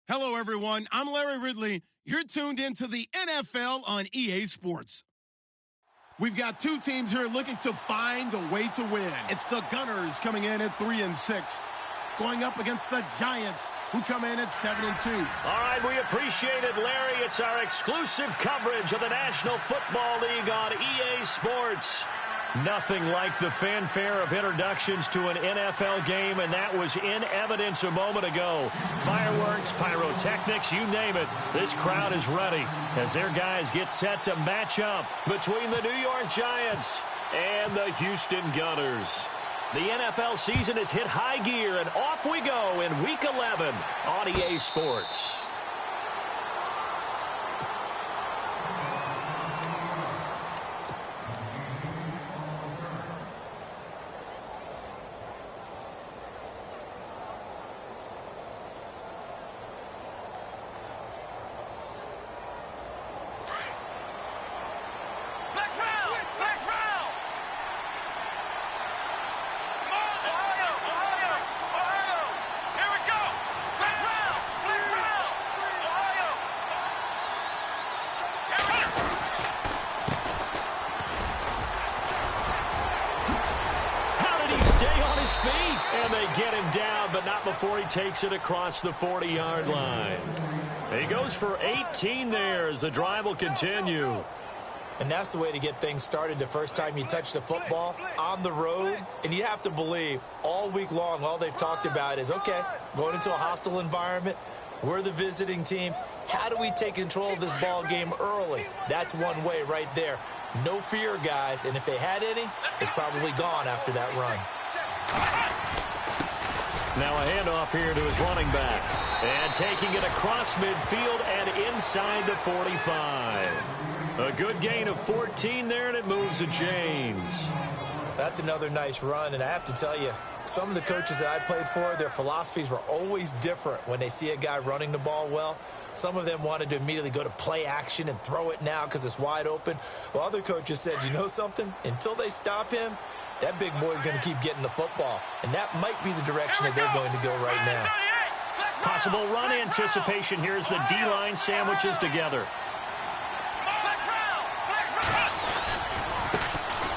Hello, everyone. I'm Larry Ridley. You're tuned into the NFL on EA Sports. We've got two teams here looking to find a way to win. It's the Gunners coming in at 3-6, going up against the Giants, who come in at 7-2. All right, we appreciate it, Larry. It's our exclusive coverage of the National Football League on EA Sports. Nothing like the fanfare of introductions to an NFL game, and that was in evidence a moment ago. Fireworks, pyrotechnics, you name it. This crowd is ready as their guys get set to match up between the New York Giants and the Houston Gunners. The NFL season has hit high gear, and off we go in Week 11 on EA Sports. And they get him down, but not before he takes it across the 40-yard line. He goes for 18 there as the drive will continue. And that's the way to get things started the first time you touch the football on the road. And you have to believe all week long, all they've talked about is, okay, going into a hostile environment. We're the visiting team. How do we take control of this ball game early? That's one way right there. No fear, guys. And if they had any, it's probably gone after that run. Now a handoff here to his running back. And taking it across midfield and inside the 45. A good gain of 14 there, and it moves the chains. That's another nice run, and I have to tell you, some of the coaches that I played for, their philosophies were always different when they see a guy running the ball well. Some of them wanted to immediately go to play action and throw it now because it's wide open. Well, other coaches said, you know something? Until they stop him, that big boy's going to keep getting the football. And that might be the direction that they're going to go right now. Possible run anticipation here as the D-line sandwiches together.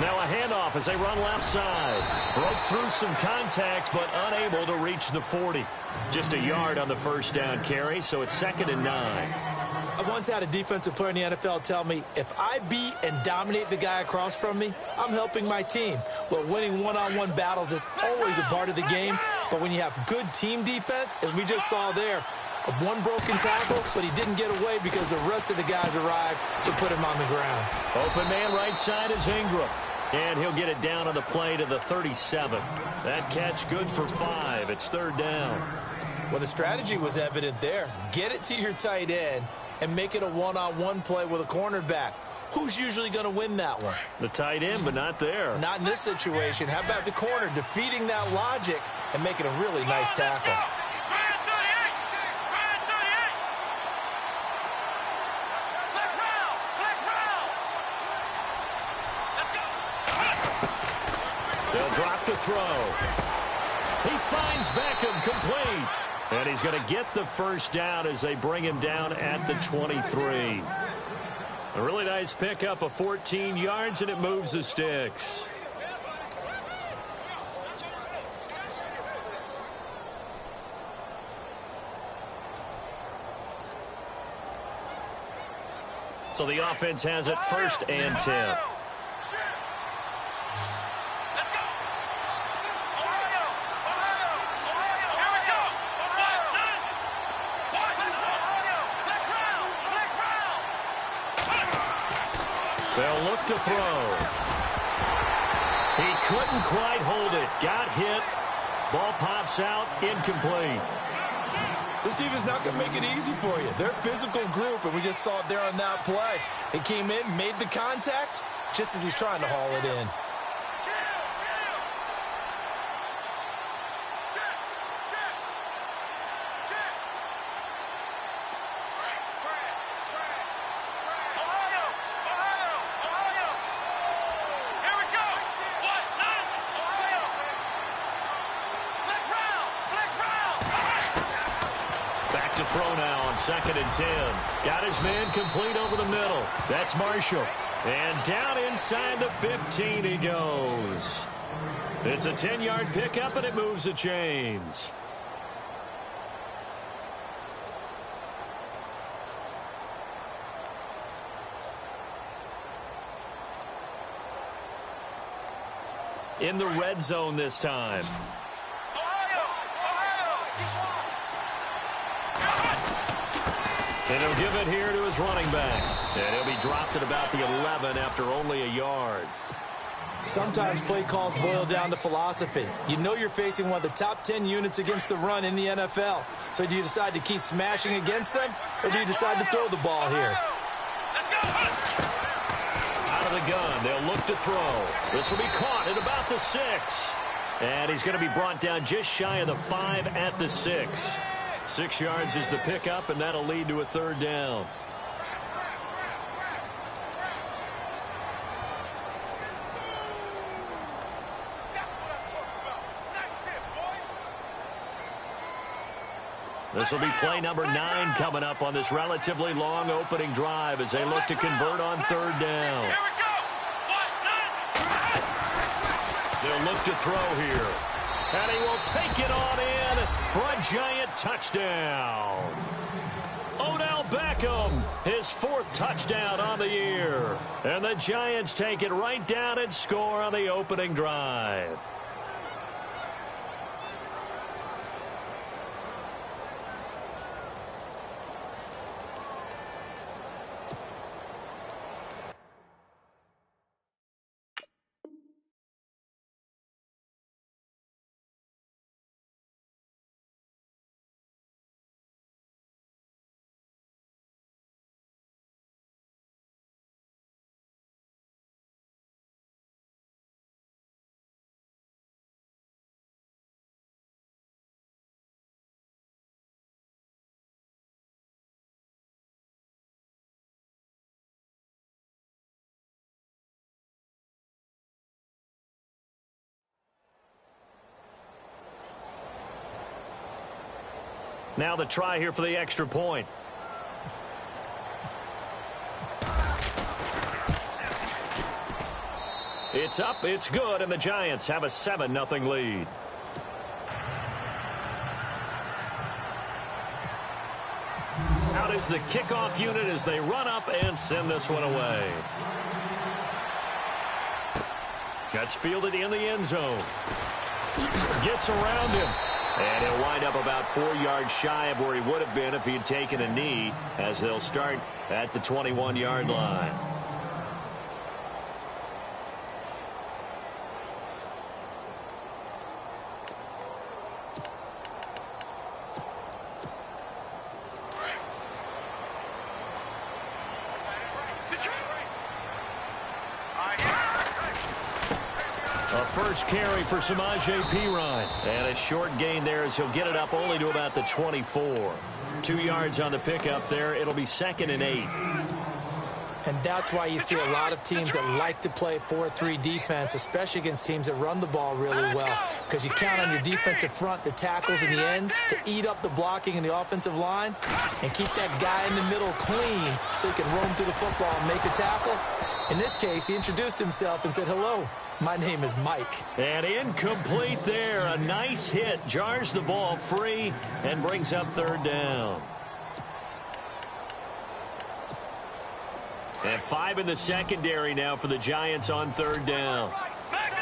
Now a handoff as they run left side. Broke through some contact, but unable to reach the 40. Just a yard on the first down carry, so it's 2nd and 9. I once had a defensive player in the NFL tell me, if I beat and dominate the guy across from me, I'm helping my team. Well, winning one-on-one battles is always a part of the game, but when you have good team defense, as we just saw there, one broken tackle, but he didn't get away because the rest of the guys arrived to put him on the ground. Open man right side is Ingram. And he'll get it down on the play to the 37. That catch good for 5. It's 3rd down. Well, the strategy was evident there. Get it to your tight end and make it a one-on-one play with a cornerback. Who's usually going to win that one? The tight end, but not there. Not in this situation. How about the corner defeating that logic and making a really nice tackle? They'll drop the throw. He finds Beckham complete. And he's going to get the first down as they bring him down at the 23. A really nice pickup of 14 yards, and it moves the sticks. So the offense has it 1st and 10. They'll look to throw. He couldn't quite hold it. Got hit. Ball pops out. Incomplete. This defense not going to make it easy for you. They're a physical group, and we just saw it there on that play. He came in, made the contact, just as he's trying to haul it in. to throw now on 2nd and 10. Got his man complete over the middle. That's Marshall. And down inside the 15 he goes. It's a 10-yard pickup, and it moves the chains. In the red zone this time. And he'll give it here to his running back. And he'll be dropped at about the 11 after only a yard. Sometimes play calls boil down to philosophy. You know you're facing one of the top 10 units against the run in the NFL. So do you decide to keep smashing against them, or do you decide to throw the ball here? Out of the gun, they'll look to throw. This will be caught at about the 6. And he's going to be brought down just shy of the 5 at the 6. 6 yards is the pickup, and that'll lead to a 3rd down. This will be play number 9 coming up on this relatively long opening drive as they look to convert on 3rd down. They'll look to throw here. And he will take it on in for a giant touchdown. Odell Beckham, his 4th touchdown on the year. And the Giants take it right down and score on the opening drive. Now the try here for the extra point. It's up, it's good, and the Giants have a 7-0 lead. Out is the kickoff unit as they run up and send this one away. Gets fielded in the end zone. Gets around him. And he'll wind up about 4 yards shy of where he would have been if he had taken a knee, as they'll start at the 21-yard line. First carry for Samaje Perine. And a short gain there as he'll get it up only to about the 24. 2 yards on the pickup there. It'll be 2nd and 8. And that's why you see a lot of teams that like to play 4-3 defense, especially against teams that run the ball really well. Because you count on your defensive front, the tackles and the ends, to eat up the blocking in the offensive line and keep that guy in the middle clean so he can roam through the football and make a tackle. In this case, he introduced himself and said, "Hello, my name is Mike." And incomplete there. A nice hit. Jars the ball free and brings up 3rd down. And 5 in the secondary now for the Giants on 3rd down. Let's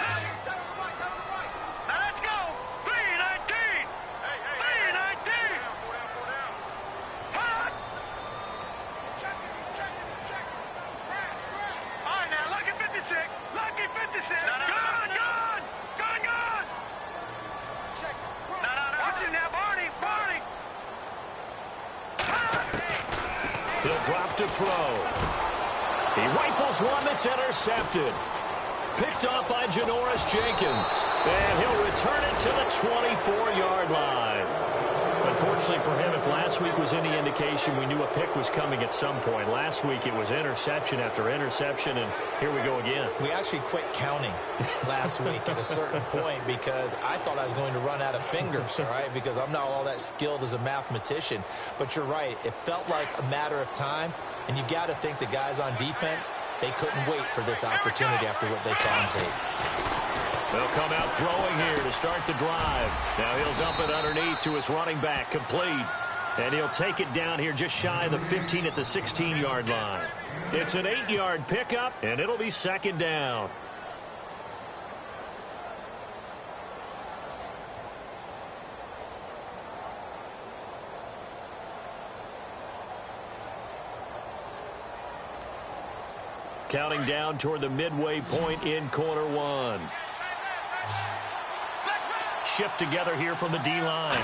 go. 3-19. 3-19. All right, now, lucky 56. Lucky 56. Gone. Watch him now, Barney. He'll drop to throw. He rifles one that's intercepted. Picked off by Janoris Jenkins. And he'll return it to the 24-yard line. A unfortunately for him, if last week was any indication, we knew a pick was coming at some point. Last week it was interception after interception, and here we go again. We actually quit counting last week at a certain point because I thought I was going to run out of fingers, all right, because I'm not all that skilled as a mathematician. But you're right. It felt like a matter of time, and you got to think the guys on defense, they couldn't wait for this opportunity after what they saw on tape. They'll come out throwing here to start the drive. Now he'll dump it underneath to his running back, complete. And he'll take it down here just shy of the 15 at the 16-yard line. It's an 8-yard pickup, and it'll be second down. Counting down toward the midway point in quarter one. Shift together here from the D-line.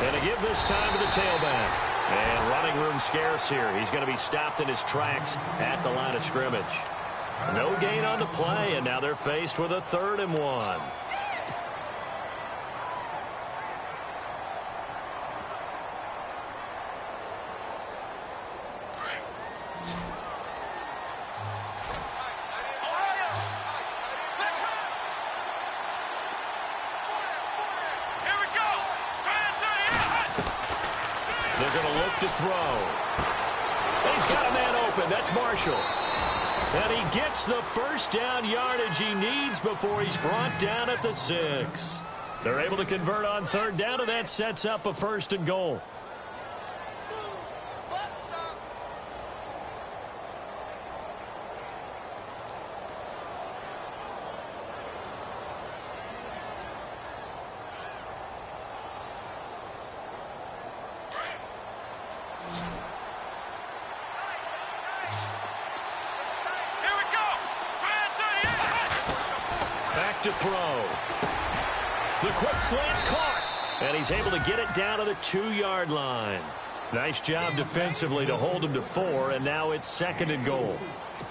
And a give this time to the tailback. And running room scarce here. He's going to be stopped in his tracks at the line of scrimmage. No gain on the play, and now they're faced with a 3rd and 1. They're going to look to throw. He's got a man open. That's Marshall. And he gets the first down yardage he needs before he's brought down at the 6. They're able to convert on 3rd down, and that sets up a 1st and goal. To throw. The quick slant caught, and he's able to get it down to the 2-yard line. Nice job defensively to hold him to 4, and now it's 2nd and goal.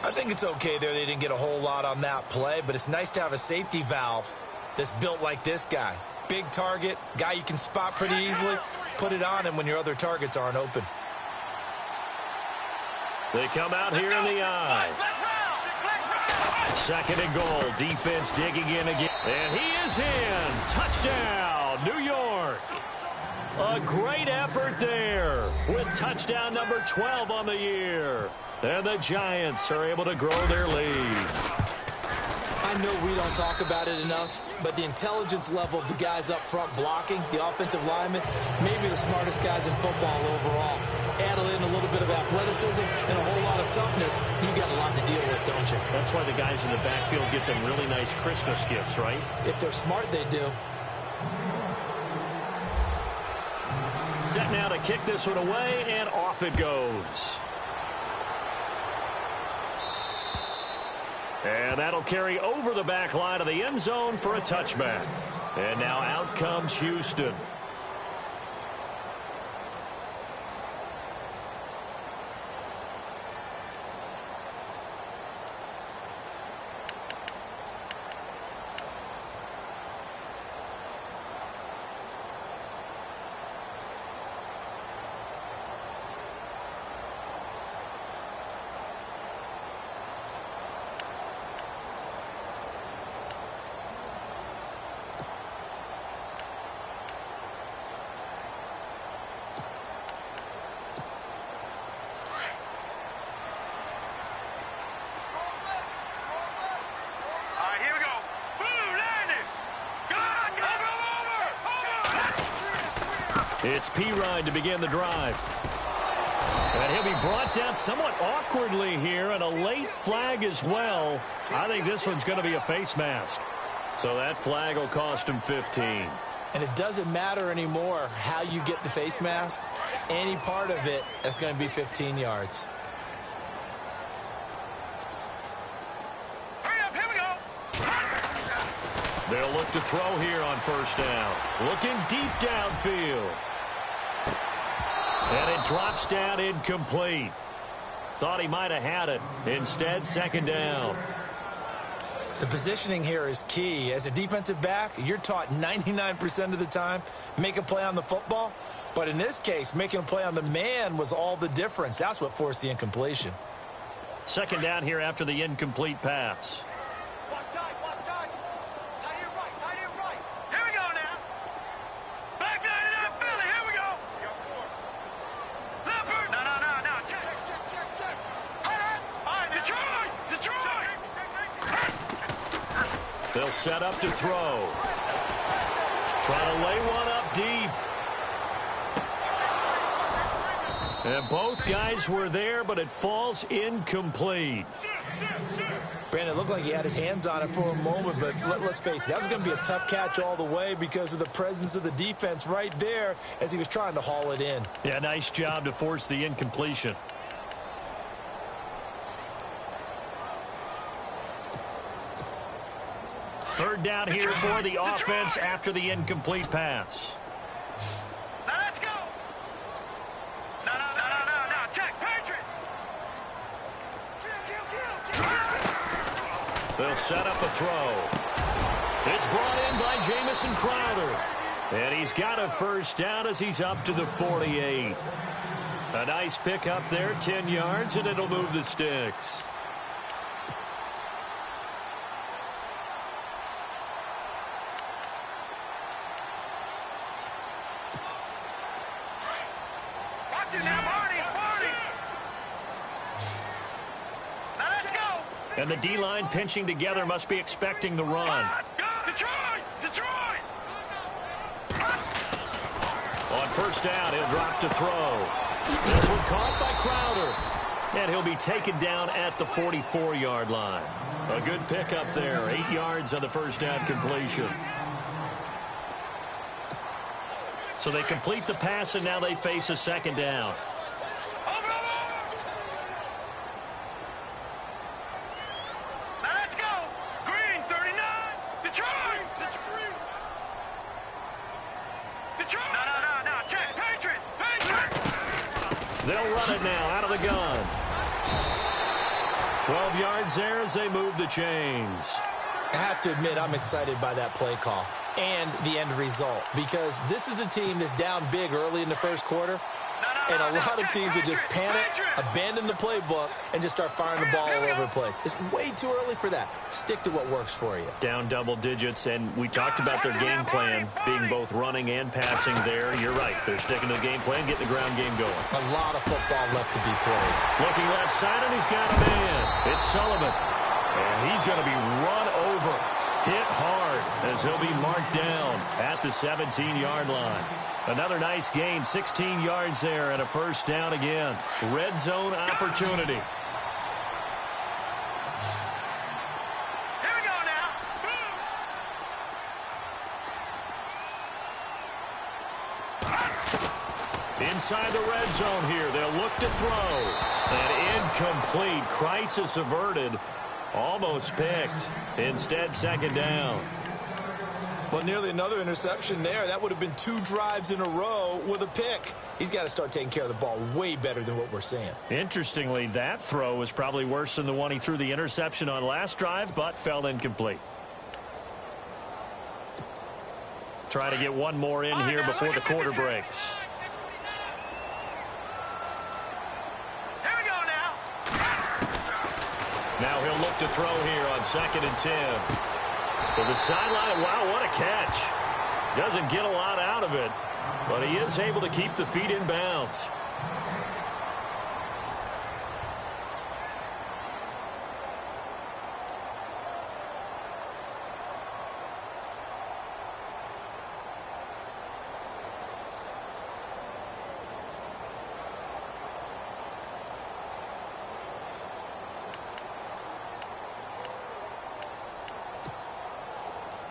I think it's okay there. They didn't get a whole lot on that play, but it's nice to have a safety valve that's built like this guy. Big target, guy you can spot pretty easily. Put it on him when your other targets aren't open. They come out here in the eye. 2nd and goal. Defense digging in again. And he is in. Touchdown, New York. A great effort there with touchdown number 12 on the year. And the Giants are able to grow their lead. I know we don't talk about it enough, but the intelligence level of the guys up front blocking, the offensive linemen, maybe the smartest guys in football overall. Add in a little bit of athleticism and a whole lot of toughness, you got a lot to deal with, don't you? That's why the guys in the backfield get them really nice Christmas gifts, right? If they're smart, they do. Set now to kick this one away, and off it goes. And that'll carry over the back line of the end zone for a touchback. And now out comes Houston. It's Pirine to begin the drive. And he'll be brought down somewhat awkwardly here, and a late flag as well. I think this one's going to be a face mask. So that flag will cost him 15. And it doesn't matter anymore how you get the face mask. Any part of it is going to be 15 yards. Hurry up, here we go. They'll look to throw here on 1st down. Looking deep downfield. And it drops down incomplete. Thought he might have had it. Instead, 2nd down. The positioning here is key. As a defensive back, you're taught 99% of the time, make a play on the football. But in this case, making a play on the man was all the difference. That's what forced the incompletion. Second down here after the incomplete pass. Watch tight, watch tight. Tight end right, tight end right. Here we go now. Back line it up, Philly. Here we go. Leopard. No. Check. All right, Detroit. They'll set up to throw. Trying to lay one up deep. And both guys were there, but it falls incomplete. Brandon, it looked like he had his hands on it for a moment, but let's face it, that was going to be a tough catch all the way because of the presence of the defense right there as he was trying to haul it in. Yeah, nice job to force the incompletion. Third down here for the offense after the incomplete pass. Now let's go. No. Check, Patriot. They'll set up a throw. It's brought in by Jamison Crowder. And he's got a first down as he's up to the 48. A nice pick up there, 10 yards, and it'll move the sticks. And the D-line pinching together must be expecting the run. Detroit! On first down, he'll drop to throw. This one caught by Crowder. And he'll be taken down at the 44-yard line. A good pickup there. 8 yards on the first down completion. So they complete the pass, and now they face a second down. They'll run it now out of the gun. 12 yards there as they move the chains. I have to admit, I'm excited by that play call and the end result because this is a team that's down big early in the first quarter, and a lot of teams will just panic, abandon the playbook, and just start firing the ball all over the place. It's way too early for that. Stick to what works for you. Down double digits, and we talked about their game plan being both running and passing there. You're right. They're sticking to the game plan, getting the ground game going. A lot of football left to be played. Looking left side, and he's got a man. It's Sullivan. And he's going to be run over, hit hard, as he'll be marked down at the 17-yard line. Another nice gain, 16 yards there, and a first down again. Red zone opportunity. Here we go now. Inside the red zone here, they'll look to throw. And incomplete, crisis averted. Almost picked. Instead, second down. Well, nearly another interception there. That would have been 2 drives in a row with a pick. He's got to start taking care of the ball way better than what we're seeing. Interestingly, that throw was probably worse than the one he threw the interception on last drive, but fell incomplete. Try to get one more in here before the quarter breaks. Here we go now. Now he'll look to throw here on 2nd and 10. To the sideline. Wow, what a catch. Doesn't get a lot out of it, but he is able to keep the feet in bounds.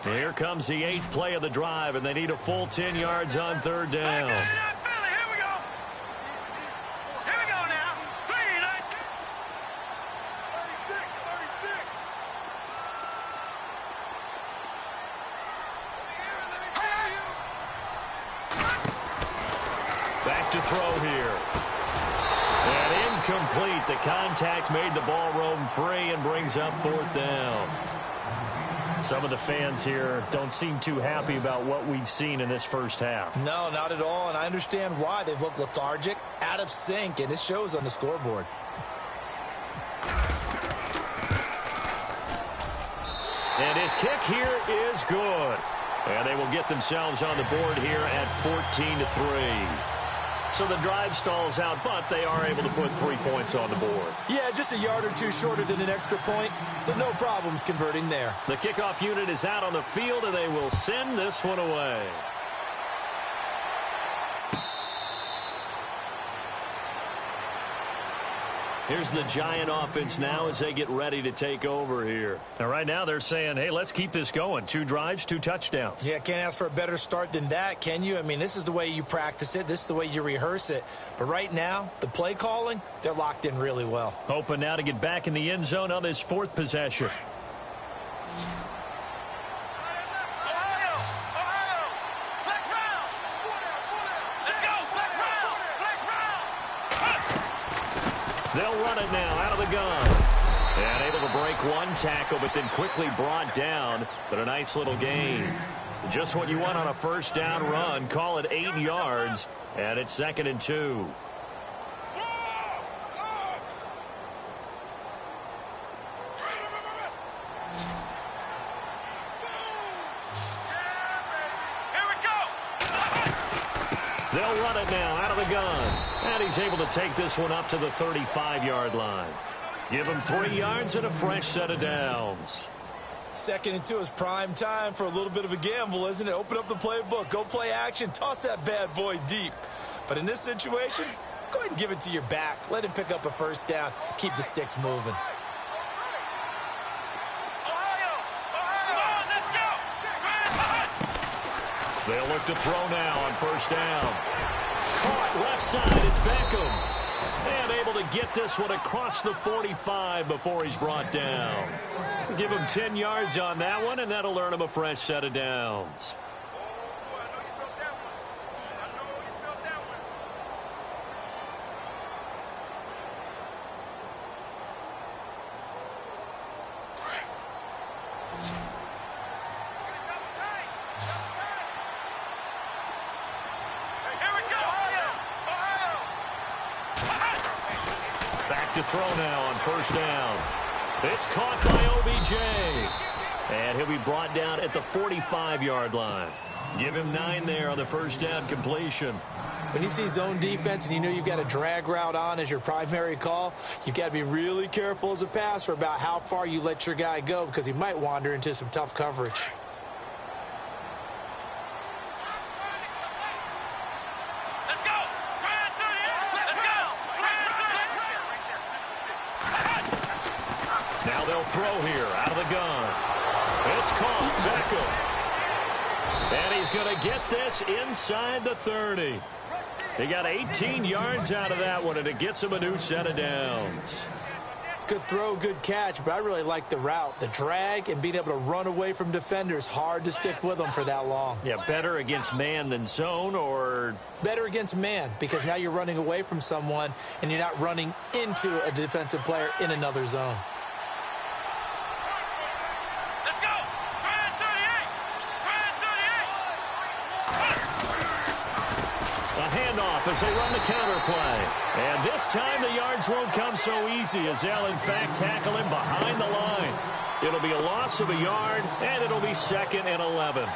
Here comes the 8th play of the drive, and they need a full 10 yards on third down. Here we go. Here we go now. 3-9. 36. Back to throw here. And incomplete. The contact made the ball roam free and brings up 4th down. Some of the fans here don't seem too happy about what we've seen in this first half. No, not at all, and I understand why. They've looked lethargic, out of sync, and it shows on the scoreboard. And his kick here is good. And they will get themselves on the board here at 14-3. So the drive stalls out, but they are able to put 3 points on the board. Yeah, just a yard or two shorter than an extra point. So no problems converting there. The kickoff unit is out on the field, and they will send this one away. Here's the Giant offense now as they get ready to take over here. And right now they're saying, hey, let's keep this going. 2 drives, 2 touchdowns. Yeah, can't ask for a better start than that, can you? I mean, this is the way you practice it. This is the way you rehearse it. But right now, the play calling, they're locked in really well. Hoping now to get back in the end zone on this 4th possession. They'll run it now out of the gun. And able to break 1 tackle, but then quickly brought down. But a nice little gain. Just what you want on a first down run. Call it 8 yards. And it's 2nd and 2. They'll run it now out of the gun. And he's able to take this one up to the 35-yard line. Give him 3 yards and a fresh set of downs. 2nd and 2 is prime time for a little bit of a gamble, isn't it? Open up the playbook, go play action, toss that bad boy deep. But in this situation, go ahead and give it to your back. Let him pick up a first down. Keep the sticks moving. They'll look to throw now on first down. Caught left side, it's Beckham. And able to get this one across the 45 before he's brought down. Give him 10 yards on that one, and that'll earn him a fresh set of downs. To throw now on first down. It's caught by OBJ. And he'll be brought down at the 45-yard line. Give him 9 there on the first down completion. When you see zone defense and you know you've got a drag route on as your primary call, you've got to be really careful as a passer about how far you let your guy go because he might wander into some tough coverage. Now they'll throw here out of the gun. It's caught. Beckham. And he's going to get this inside the 30. He got 18 yards out of that one, and it gets him a new set of downs. Good throw, good catch, but I really like the route. The drag and being able to run away from defenders. Hard to stick with them for that long. Yeah, better against man than zone, or? Better against man, because now you're running away from someone, and you're not running into a defensive player in another zone. As they run the counter play. And this time the yards won't come so easy as they'll in fact tackle him behind the line. It'll be a loss of a yard, and it'll be 2nd and 11.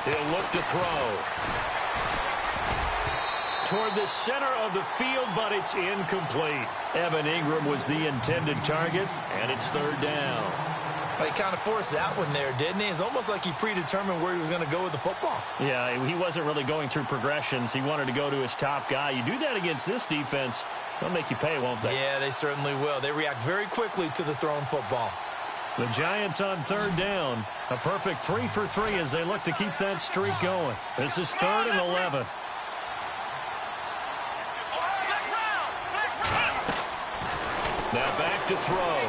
He'll look to throw. Toward the center of the field, but it's incomplete. Evan Ingram was the intended target, and it's 3rd down. He kind of forced that one there, didn't he? It's almost like he predetermined where he was going to go with the football. Yeah, he wasn't really going through progressions. He wanted to go to his top guy. You do that against this defense, they'll make you pay, won't they? Yeah, they certainly will. They react very quickly to the thrown football. The Giants on third down. A perfect 3 for 3 as they look to keep that streak going. This is 3rd and 11. Now back to throw.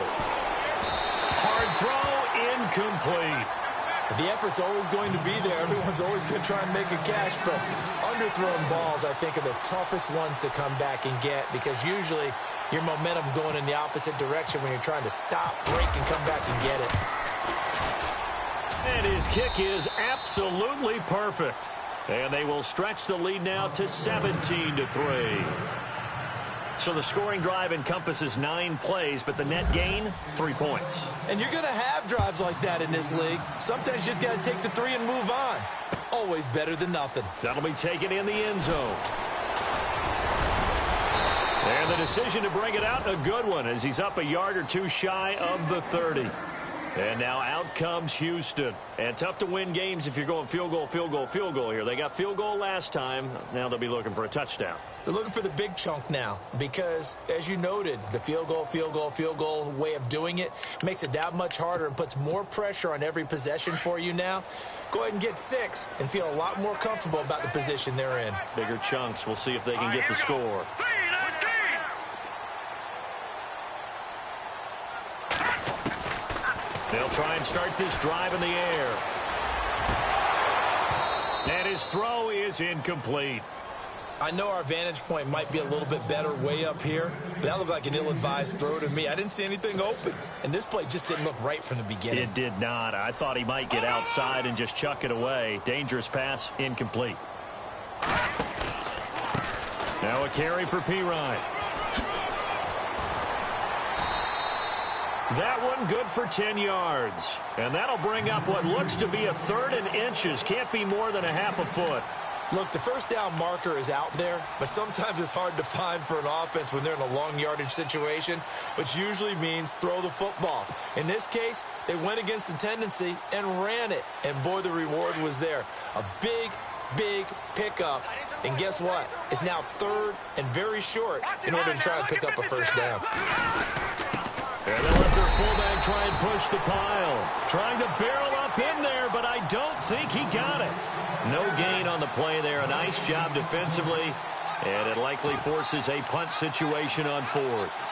Hard throw, incomplete. The effort's always going to be there. Everyone's always going to try and make a catch, but underthrown balls, I think, are the toughest ones to come back and get because usually your momentum's going in the opposite direction when you're trying to stop, break, and come back and get it. And his kick is absolutely perfect. And they will stretch the lead now to 17-3. So the scoring drive encompasses 9 plays, but the net gain, 3 points. And you're going to have drives like that in this league. Sometimes you just got to take the 3 and move on. Always better than nothing. That'll be taken in the end zone. And the decision to bring it out, a good one, as he's up a yard or 2 shy of the 30. And now out comes Houston. And tough to win games if you're going field goal, field goal, field goal here. They got field goal last time. Now they'll be looking for a touchdown. They're looking for the big chunk now because, as you noted, the field goal way of doing it makes it that much harder and puts more pressure on every possession for you now. Go ahead and get 6 and feel a lot more comfortable about the position they're in. Bigger chunks. We'll see if they can get the score. They'll try and start this drive in the air. And his throw is incomplete. I know our vantage point might be a little bit better way up here, but that looked like an ill-advised throw to me. I didn't see anything open, and this play just didn't look right from the beginning. It did not. I thought he might get outside and just chuck it away. Dangerous pass, incomplete. Now a carry for Pirine. That one good for 10 yards. And that'll bring up what looks to be a 3rd and inches. Can't be more than a half a foot. Look, the first down marker is out there, but sometimes it's hard to find for an offense when they're in a long yardage situation, which usually means throw the football. In this case, they went against the tendency and ran it. And, boy, the reward was there. A big, big pickup. And guess what? It's now 3rd and very short in order to try and pick up a first down. And they'll let their fullback try and push the pile. Trying to barrel up in there, but I don't think he got it. No gain on the play there. A nice job defensively. And it likely forces a punt situation on 4th.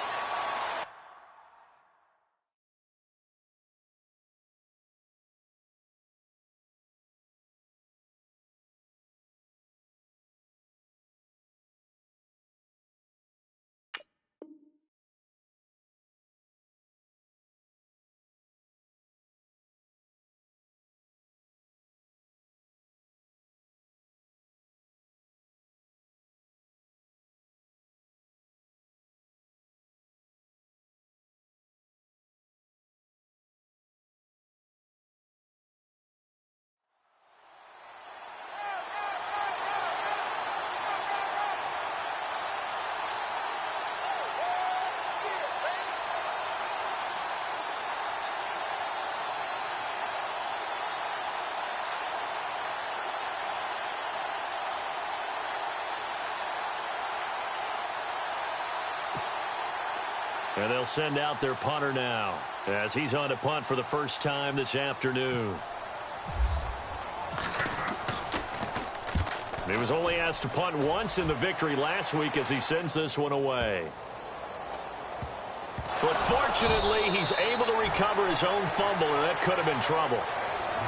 And they'll send out their punter now as he's on to punt for the first time this afternoon. He was only asked to punt once in the victory last week as he sends this one away. But fortunately, he's able to recover his own fumble, and that could have been trouble.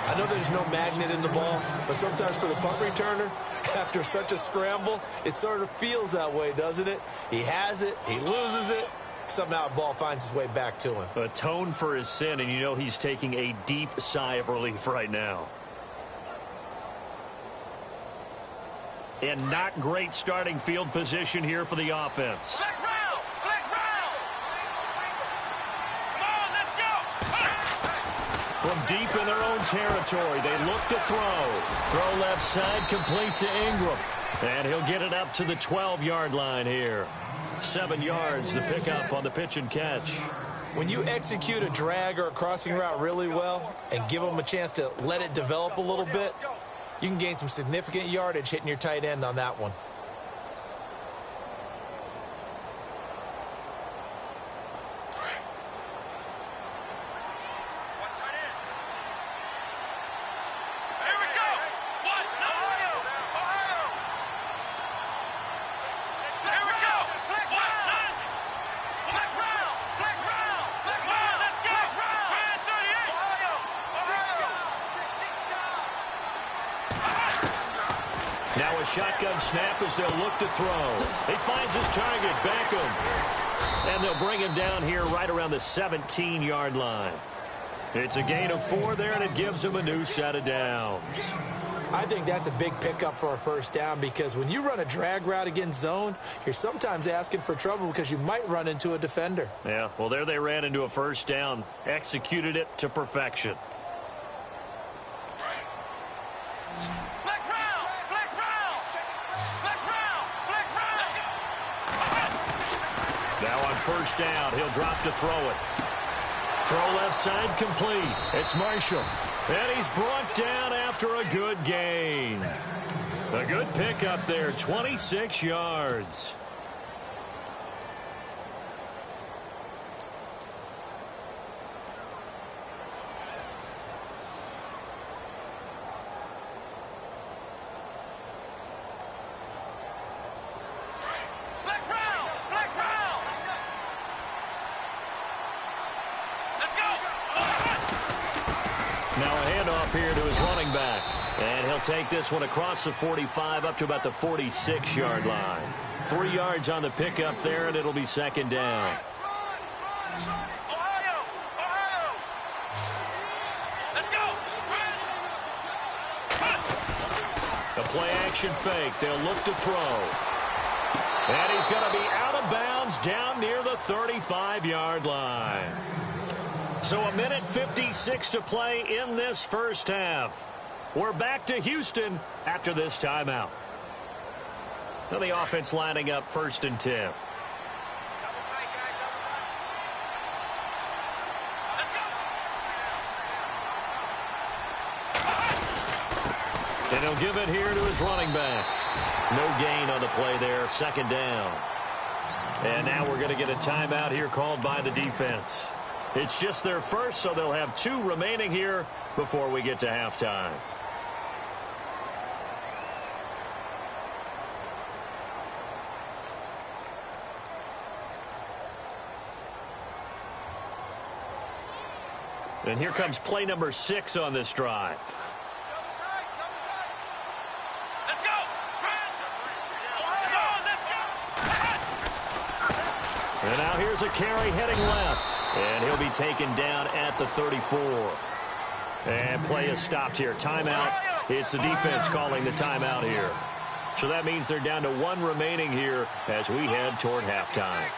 I know there's no magnet in the ball, but sometimes for the punt returner, after such a scramble, it sort of feels that way, doesn't it? He has it, he loses it. Somehow the ball finds its way back to him. Atone for his sin, and you know he's taking a deep sigh of relief right now. And not great starting field position here for the offense. Come on, let's go! From deep in their own territory, they look to throw. Throw left side, complete to Ingram. And he'll get it up to the 12-yard line here. 7 yards, the pickup on the pitch and catch. When you execute a drag or a crossing route really well and give them a chance to let it develop a little bit, you can gain some significant yardage hitting your tight end on that one. Now a shotgun snap as they'll look to throw. He finds his target, Beckham. And they'll bring him down here right around the 17-yard line. It's a gain of 4 there, and it gives him a new set of downs. I think that's a big pickup for a first down because when you run a drag route against zone, you're sometimes asking for trouble because you might run into a defender. Yeah, well, there they ran into a first down, executed it to perfection. Now on first down, he'll drop to throw it. Throw left side complete. It's Marshall. And he's brought down after a good gain. A good pickup there, 26 yards. Here to his running back. And he'll take this one across the 45 up to about the 46-yard line. 3 yards on the pickup there, and it'll be second down. The play-action fake. They'll look to throw. And he's going to be out of bounds down near the 35-yard line. So a minute 56 to play in this first half. We're back to Houston after this timeout. So the offense lining up 1st and 10. And he'll give it here to his running back. No gain on the play there, second down. And now we're going to get a timeout here called by the defense. It's just their first, so they'll have 2 remaining here before we get to halftime. And here comes play number 6 on this drive. And now here's a carry heading left. And he'll be taken down at the 34. And play is stopped here. Timeout. It's the defense calling the timeout here. So that means they're down to 1 remaining here as we head toward halftime.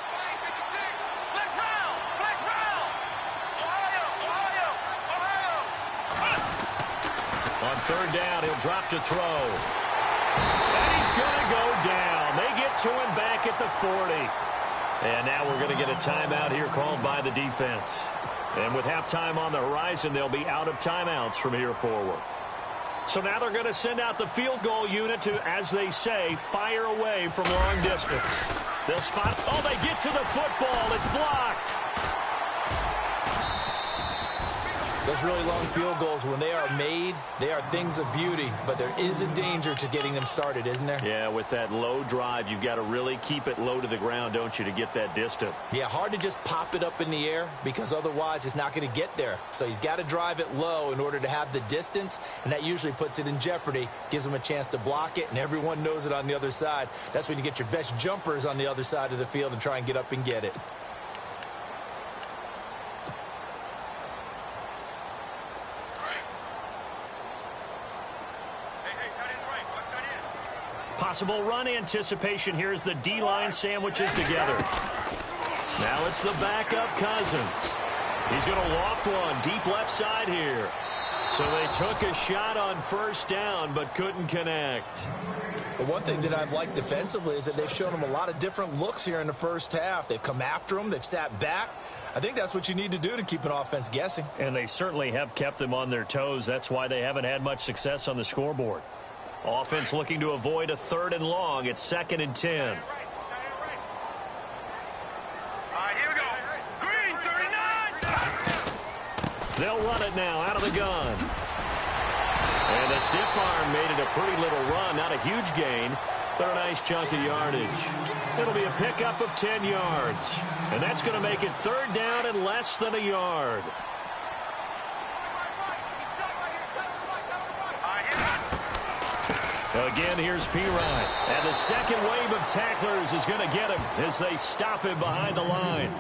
On third down, he'll drop to throw. And he's going to go down. They get to him back at the 40. And now we're going to get a timeout here called by the defense. And with halftime on the horizon, they'll be out of timeouts from here forward. So now they're going to send out the field goal unit to, as they say, fire away from long distance. They'll spot. Oh, they get to the football. It's blocked. Those really long field goals, when they are made, they are things of beauty, but there is a danger to getting them started, isn't there? Yeah, with that low drive, you've got to really keep it low to the ground, don't you, to get that distance. Yeah, hard to just pop it up in the air because otherwise it's not going to get there. So he's got to drive it low in order to have the distance, and that usually puts it in jeopardy, gives him a chance to block it, and everyone knows it on the other side. That's when you get your best jumpers on the other side of the field and try and get up and get it. Possible run anticipation here as the D-line sandwiches together. Now it's the backup Cousins. He's going to loft one deep left side here. So they took a shot on first down but couldn't connect. The one thing that I've liked defensively is that they've shown him a lot of different looks here in the first half. They've come after him. They've sat back. I think that's what you need to do to keep an offense guessing. And they certainly have kept them on their toes. That's why they haven't had much success on the scoreboard. Offense looking to avoid a 3rd and long. It's 2nd and 10. All right, here we go. Green, 39. They'll run it now out of the gun. And the stiff arm made it a pretty little run. Not a huge gain, but a nice chunk of yardage. It'll be a pickup of 10 yards. And that's going to make it 3rd down and less than a yard. Again, here's Pirine. And the second wave of tacklers is going to get him as they stop him behind the line.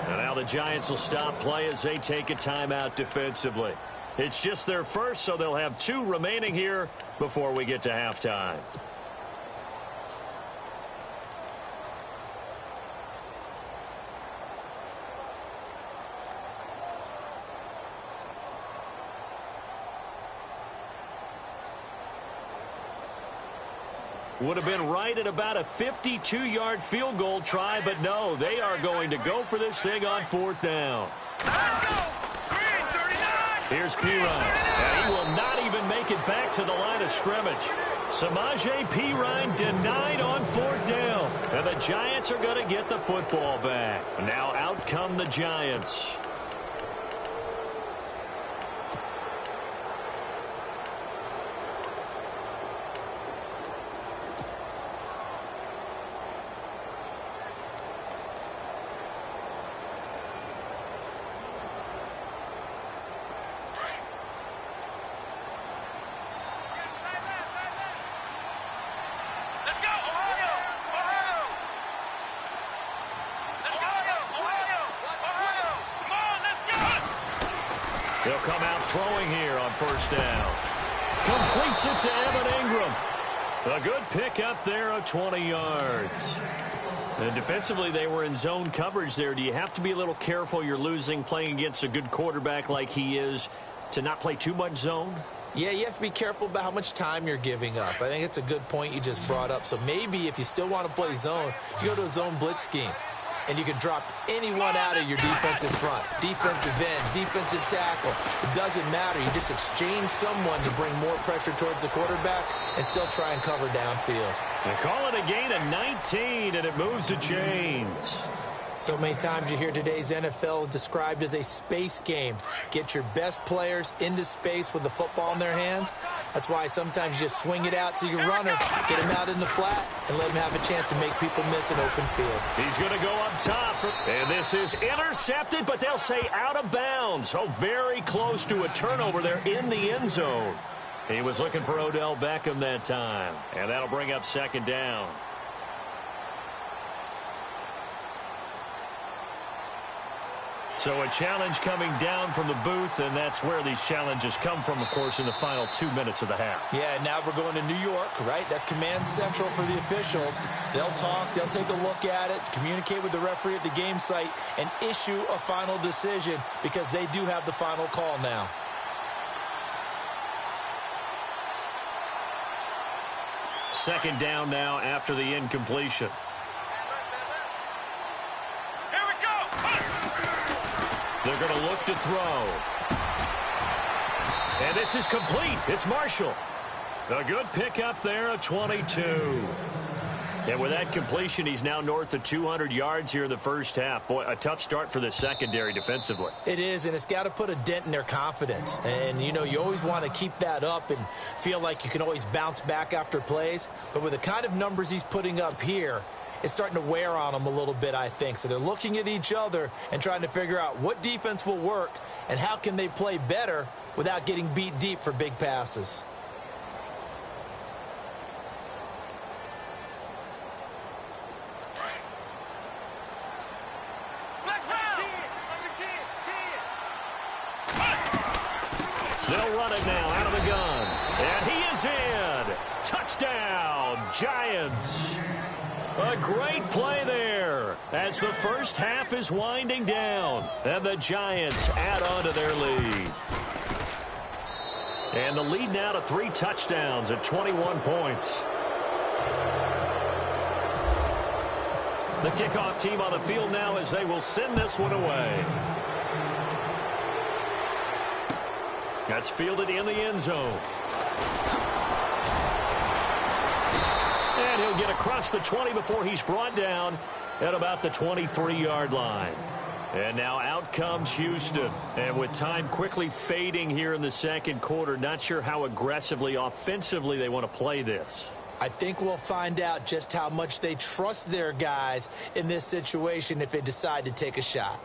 And now the Giants will stop play as they take a timeout defensively. It's just their first, so they'll have 2 remaining here before we get to halftime. Would have been right at about a 52-yard field goal try, but no, they are going to go for this thing on 4th down. Let's go! Green, 39! Here's Pirine, and he will not even make it back to the line of scrimmage. Samaje Pirine denied on 4th down, and the Giants are going to get the football back. Now out come the Giants. Let's go, Ohio! Ohio! Let's go, Ohio! Ohio! Come on, let's go! They'll come out throwing here on 1st down. Completes it to Evan Ingram. A good pickup there of 20 yards. And defensively, they were in zone coverage there. Do you have to be a little careful? You're losing playing against a good quarterback like he is to not play too much zone? Yeah, you have to be careful about how much time you're giving up. I think it's a good point you just brought up. So maybe if you still want to play zone, you go to a zone blitz scheme. And you can drop anyone out of your defensive front. Defensive end, defensive tackle. It doesn't matter. You just exchange someone to bring more pressure towards the quarterback and still try and cover downfield. They call it a gain of 19, and it moves the chains. So many times you hear today's NFL described as a space game. Get your best players into space with the football in their hands. That's why sometimes you just swing it out to your runner, get him out in the flat, and let him have a chance to make people miss an open field. He's going to go up top. And this is intercepted, but they'll say out of bounds. Oh, very close to a turnover there in the end zone. He was looking for Odell Beckham that time. And that'll bring up 2nd down. So a challenge coming down from the booth, and that's where these challenges come from, of course, in the final 2 minutes of the half. Yeah, now we're going to New York, right? That's command central for the officials. They'll talk, they'll take a look at it, communicate with the referee at the game site, and issue a final decision because they do have the final call now. Second down now after the incompletion. They're going to look to throw. And this is complete. It's Marshall. A good pickup there, a 22. And with that completion, he's now north of 200 yards here in the first half. Boy, a tough start for the secondary defensively. It is, and it's got to put a dent in their confidence. And, you know, you always want to keep that up and feel like you can always bounce back after plays. But with the kind of numbers he's putting up here, it's starting to wear on them a little bit, I think. So they're looking at each other and trying to figure out what defense will work and how can they play better without getting beat deep for big passes. They'll run it now out of the gun. And he is in. Touchdown, Giants. A great play there as the first half is winding down. And the Giants add on to their lead. And the lead now to 3 touchdowns at 21 points. The kickoff team on the field now as they will send this one away. That's fielded in the end zone. And he'll get across the 20 before he's brought down at about the 23-yard line. And now out comes Houston. And with time quickly fading here in the second quarter, not sure how aggressively, offensively they want to play this. I think we'll find out just how much they trust their guys in this situation if they decide to take a shot.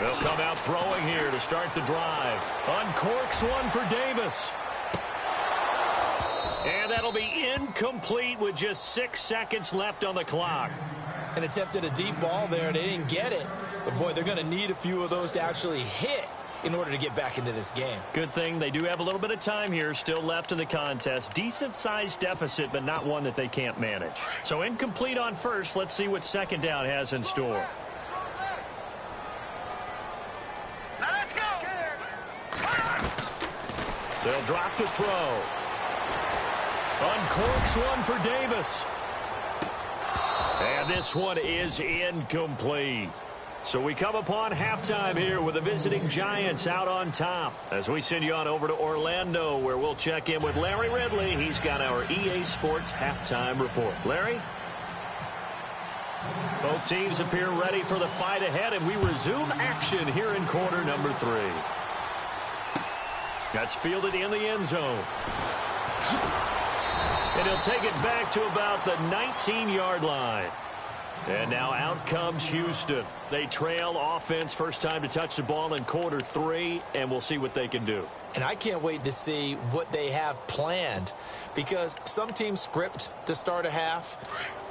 They'll come out throwing here to start the drive. Uncorks one for Davis. And that'll be incomplete with just 6 seconds left on the clock. And attempted a deep ball there. They didn't get it. But, boy, they're going to need a few of those to actually hit in order to get back into this game. Good thing they do have a little bit of time here still left in the contest. Decent-sized deficit, but not one that they can't manage. So incomplete on first. Let's see what second down has in store. Now let's go. They'll drop to throw. Uncorks one for Davis. And this one is incomplete. So we come upon halftime here with the visiting Giants out on top. As we send you on over to Orlando, where we'll check in with Larry Ridley. He's got our EA Sports halftime report. Larry? Both teams appear ready for the fight ahead, and we resume action here in quarter number 3. That's fielded in the end zone. And he'll take it back to about the 19-yard line. And now out comes Houston. They trail offense first time to touch the ball in quarter 3, and we'll see what they can do. And I can't wait to see what they have planned, because some teams script to start a half.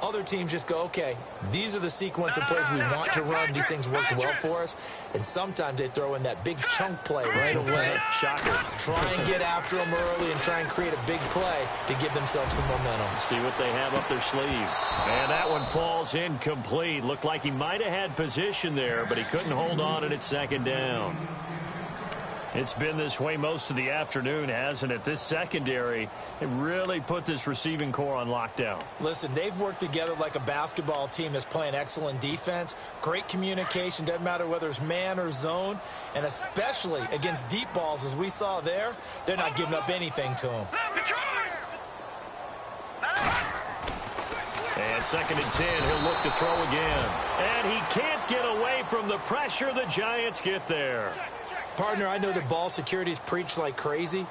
Other teams just go, okay, these are the sequence of plays we want to run. These things worked well for us. And sometimes they throw in that big chunk play right away. Shocker. Try and get after them early and try and create a big play to give themselves some momentum. See what they have up their sleeve. And that one falls incomplete. Looked like he might have had position there, but he couldn't hold on at second down. It's been this way most of the afternoon, hasn't it? This secondary, it really put this receiving core on lockdown. Listen, they've worked together like a basketball team that's playing excellent defense. Great communication, doesn't matter whether it's man or zone. And especially against deep balls, as we saw there, they're not giving up anything to them. And second and 10, he'll look to throw again. And he can't get away from the pressure. The Giants get there. Partner, I know that ball security is preached like crazy,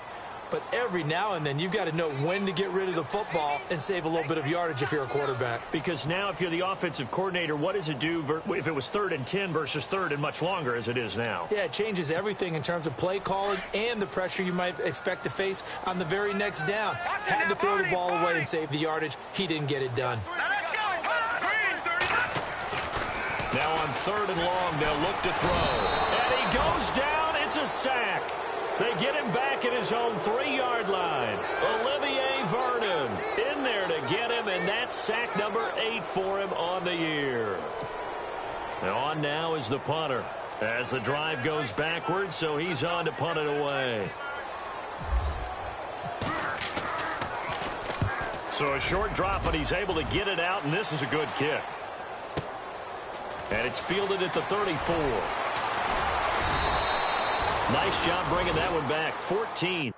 but every now and then you've got to know when to get rid of the football and save a little bit of yardage if you're a quarterback. Because now if you're the offensive coordinator, what does it do if it was 3rd and 10 versus 3rd and much longer as it is now? Yeah, it changes everything in terms of play calling and the pressure you might expect to face on the very next down. Had to throw the ball away and save the yardage. He didn't get it done. Now on 3rd and long, they'll look to throw. And he goes down. It's a sack. They get him back at his own 3-yard line. Olivier Vernon in there to get him, and that's sack number 8 for him on the year. Now on now is the punter as the drive goes backwards, so he's on to punt it away. So a short drop, but he's able to get it out, and this is a good kick. And it's fielded at the 34. Nice job bringing that one back. 14.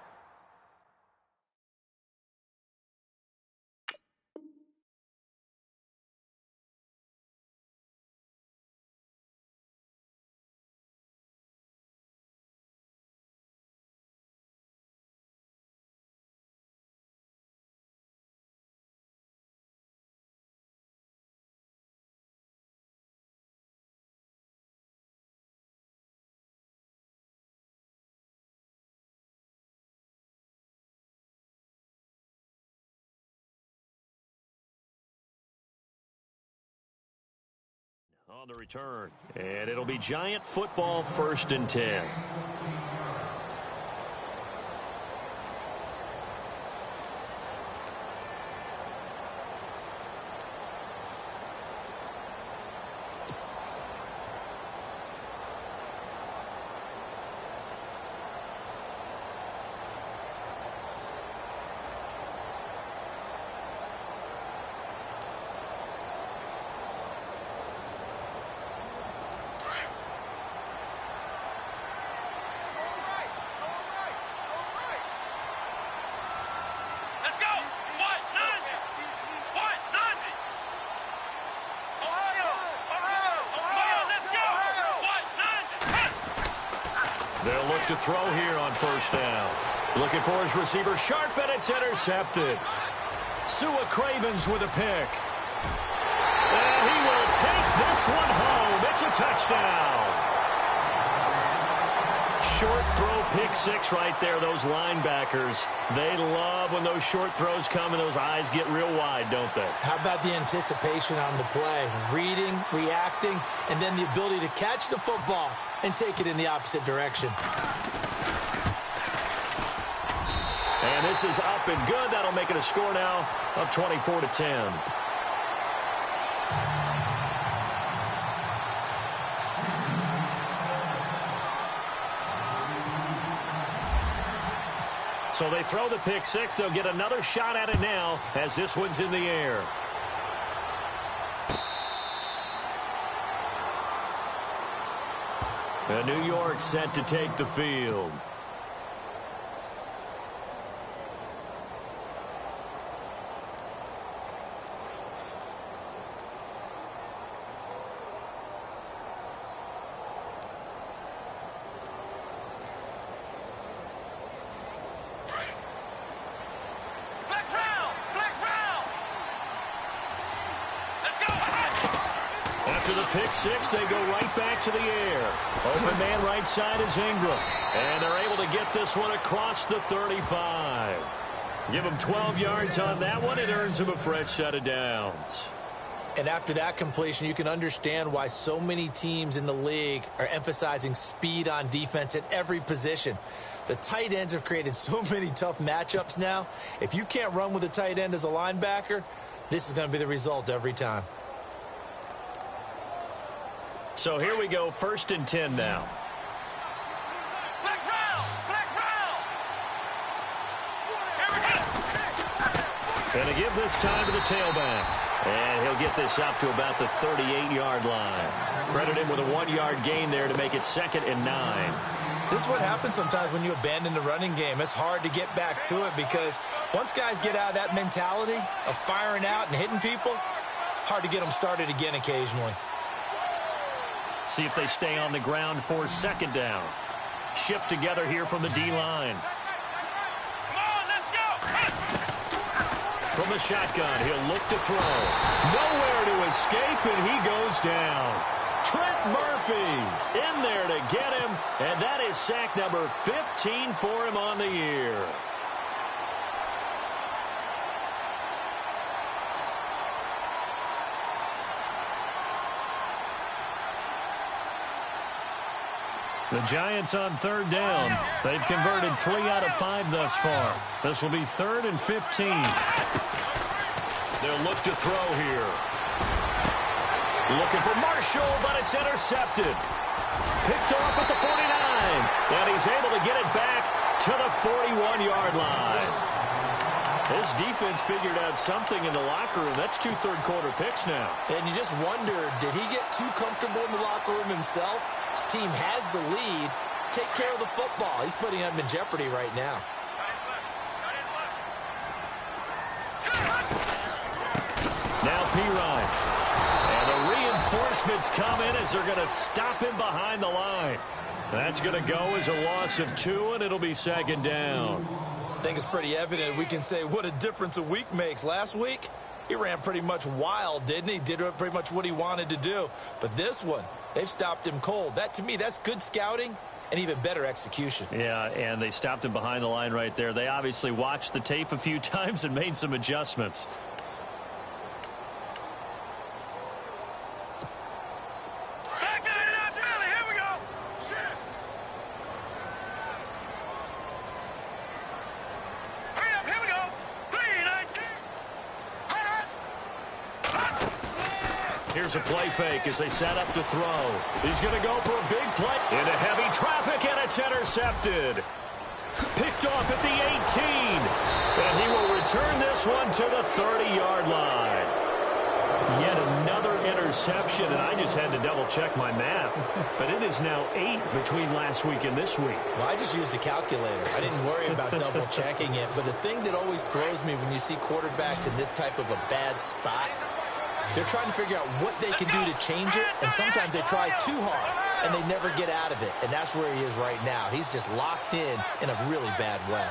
On the return, and it'll be Giant football 1st and 10. They'll look to throw here on 1st down. Looking for his receiver, sharp, and it's intercepted. Sua Cravens with a pick. And he will take this one home. It's a touchdown. Short throw, pick six right there, those linebackers. They love when those short throws come and those eyes get real wide, don't they? How about the anticipation on the play? Reading, reacting, and then the ability to catch the football and take it in the opposite direction. And this is up and good. That'll make it a score now of 24-10. So they throw the pick six. They'll get another shot at it now as this one's in the air. And New York set to take the field. After the pick six, they go right back to the air. Open man right side is Ingram. And they're able to get this one across the 35. Give them 12 yards on that one. It earns them a fresh set of downs. And after that completion, you can understand why so many teams in the league are emphasizing speed on defense at every position. The tight ends have created so many tough matchups now. If you can't run with a tight end as a linebacker, this is going to be the result every time. So here we go, 1st and 10 now. Black round! Black round! Here we go! And to give this time to the tailback. And he'll get this up to about the 38-yard line. Credit him with a 1-yard gain there to make it 2nd and 9. This is what happens sometimes when you abandon the running game. It's hard to get back to it because once guys get out of that mentality of firing out and hitting people, hard to get them started again occasionally. See if they stay on the ground for 2nd down. Shift together here from the D-line. Come on, let's go! From the shotgun, he'll look to throw. Nowhere to escape, and he goes down. Trent Murphy in there to get him, and that is sack number 15 for him on the year. The Giants on 3rd down. They've converted 3 out of 5 thus far. This will be 3rd and 15. They'll look to throw here. Looking for Marshall, but it's intercepted. Picked off at the 49. And he's able to get it back to the 41-yard line. This defense figured out something in the locker room. That's 2 third-quarter picks now. And you just wonder, did he get too comfortable in the locker room himself? His team has the lead. Take care of the football. He's putting them in jeopardy right now. Now P-Ryan. And the reinforcements come in as they're going to stop him behind the line. That's going to go as a loss of 2, and it'll be 2nd down. I think it's pretty evident. We can say what a difference a week makes. Last week, he ran pretty much wild, didn't he? Did pretty much what he wanted to do. But this one, they've stopped him cold. That, to me, that's good scouting and even better execution. Yeah, and they stopped him behind the line right there. They obviously watched the tape a few times and made some adjustments. Back to the Philly, here we go! Hurry up, here we go! 3-19! Here's a play fake as they set up to throw. He's going to go for a big play into heavy traffic, and it's intercepted. Picked off at the 18. And he will return this one to the 30-yard line. Yet another interception, and I just had to double-check my math. But it is now 8 between last week and this week. Well, I just used a calculator. I didn't worry about double-checking it. But the thing that always throws me when you see quarterbacks in this type of a bad spot, they're trying to figure out what they can do to change it, and sometimes they try too hard, and they never get out of it. And that's where he is right now. He's just locked in a really bad way.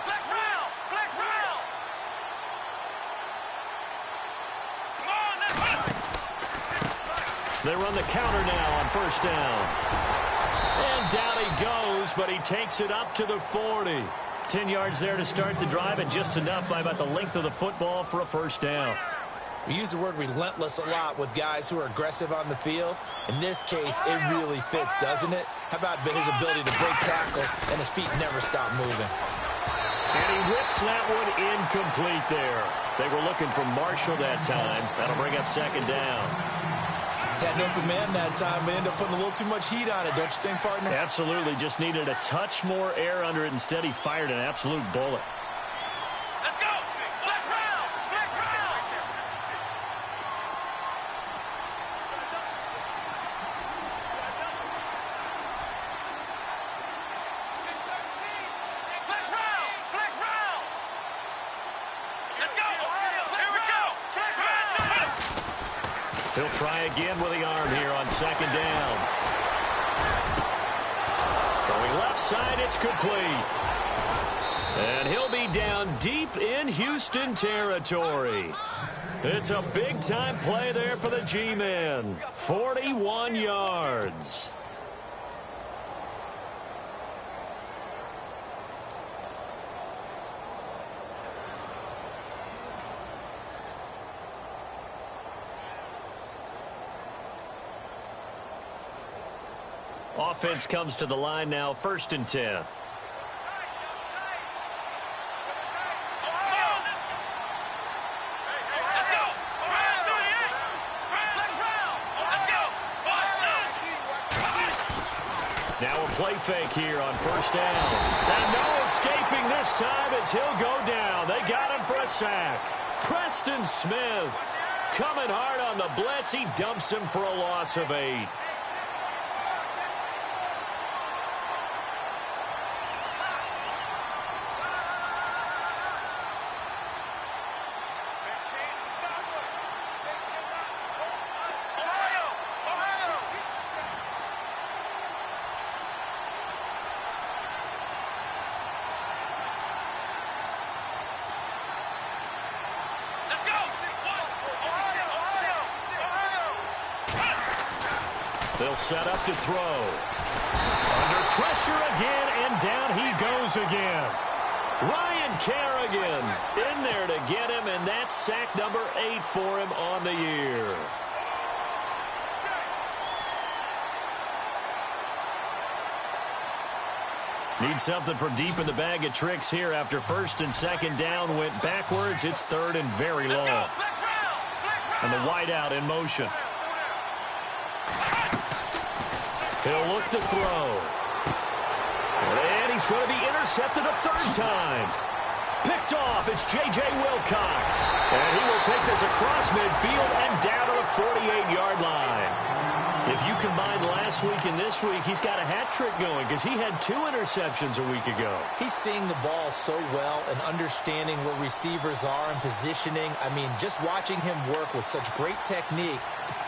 Flex round! Flex round! Come on, let's go! They run the counter now on first down. And down he goes, but he takes it up to the 40. 10 yards there to start the drive, and just enough by about the length of the football for a first down. We use the word relentless a lot with guys who are aggressive on the field. In this case, it really fits, doesn't it? How about his ability to break tackles and his feet never stop moving? And he whips that one incomplete there. They were looking for Marshall that time. That'll bring up second down. Had an open man that time, but ended up putting a little too much heat on it, don't you think, partner? Absolutely. Just needed a touch more air under it. Instead, he fired an absolute bullet. Let's go! Flex round! Flex round! Flex round! Flex round! Let's go! Here we go! Flex round! He'll try again with the arm here on second down. Throwing left side, it's complete. And he'll be down deep in Houston territory. It's a big-time play there for the G-Men. 41 yards. Offense comes to the line now, 1st and 10. Now a play fake here on first down. And no escaping this time as he'll go down. They got him for a sack. Preston Smith coming hard on the blitz. He dumps him for a loss of 8. They'll set up to throw. Under pressure again, and down he goes again. Ryan Kerrigan in there to get him, and that's sack number 8 for him on the year. Need something from deep in the bag of tricks here after 1st and 2nd down went backwards. It's 3rd and very long. And the wideout in motion. He'll look to throw. And he's going to be intercepted a 3rd time. Picked off. It's J.J. Wilcox. And he will take this across midfield and down to the 48-yard line. If you combine last week and this week, he's got a hat trick going because he had 2 interceptions a week ago. He's seeing the ball so well and understanding where receivers are and positioning. I mean, just watching him work with such great technique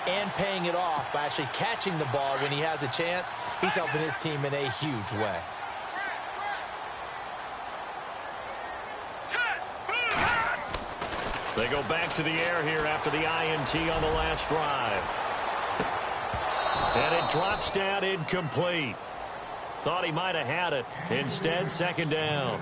and paying it off by actually catching the ball when he has a chance, he's helping his team in a huge way. They go back to the air here after the INT on the last drive. And it drops down incomplete. Thought he might have had it. Instead, 2nd down.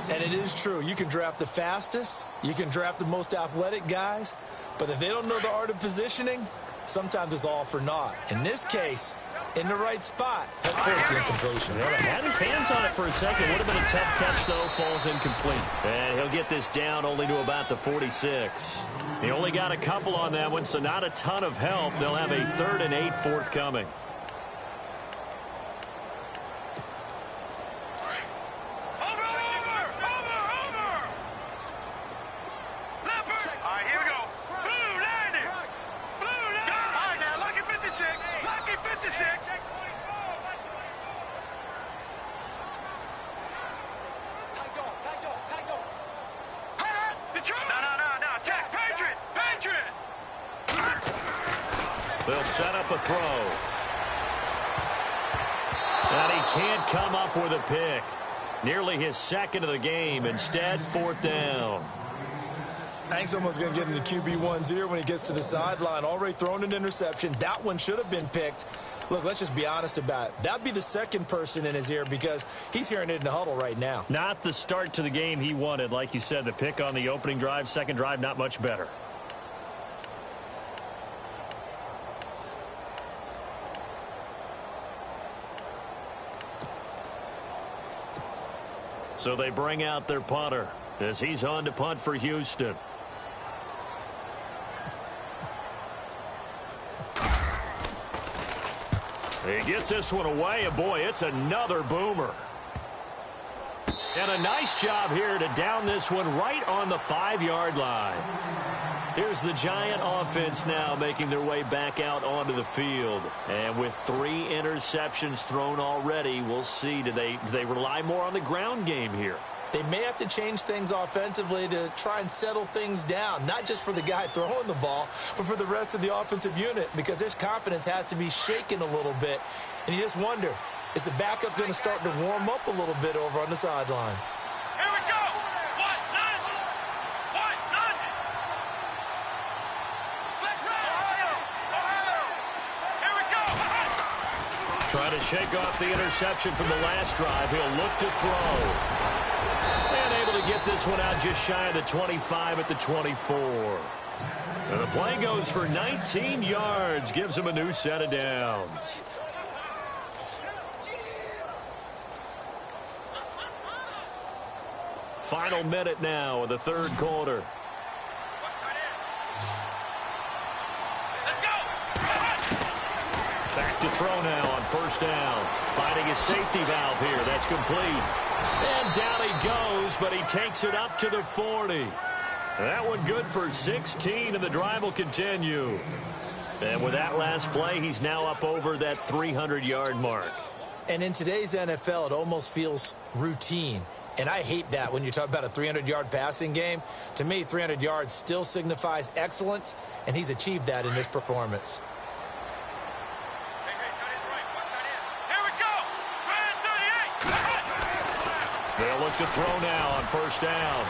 And it is true. You can draft the fastest. You can draft the most athletic guys. But if they don't know the art of positioning, sometimes it's all for naught. In this case, in the right spot, that forced the incompletion. Well, had his hands on it for a second. Would have been a tough catch, though. Falls incomplete. And he'll get this down only to about the 46. He only got a couple on that one, so not a ton of help. They'll have a 3rd and 8 forthcoming. They'll set up a throw. And he can't come up with a pick. Nearly his 2nd of the game. Instead, 4th down. I think someone's going to get into QB1's ear when he gets to the sideline. Already thrown an interception. That one should have been picked. Look, let's just be honest about it. That'd be the second person in his ear because he's hearing it in the huddle right now. Not the start to the game he wanted. Like you said, the pick on the opening drive, second drive, not much better. So they bring out their punter as he's on to punt for Houston. He gets this one away, and boy, it's another boomer. And a nice job here to down this one right on the 5-yard line. Here's the Giant offense now making their way back out onto the field. And with 3 interceptions thrown already, we'll see, do they rely more on the ground game here? They may have to change things offensively to try and settle things down, not just for the guy throwing the ball, but for the rest of the offensive unit, because their confidence has to be shaken a little bit. And you just wonder, is the backup going to start to warm up a little bit over on the sideline? Here we go. What? None. What? None. Let's go. Ohio. Here we go. Trying to shake off the interception from the last drive. He'll look to throw. And able to get this one out just shy of the 25 at the 24. And the play goes for 19 yards. Gives him a new set of downs. Final minute now of the third quarter. Back to throw now on first down. Finding his safety valve here. That's complete. And down he goes, but he takes it up to the 40. That one good for 16, and the drive will continue. And with that last play, he's now up over that 300-yard mark. And in today's NFL, it almost feels routine. And I hate that when you talk about a 300-yard passing game. To me, 300 yards still signifies excellence, and he's achieved that in this performance. They'll look to throw now on first down.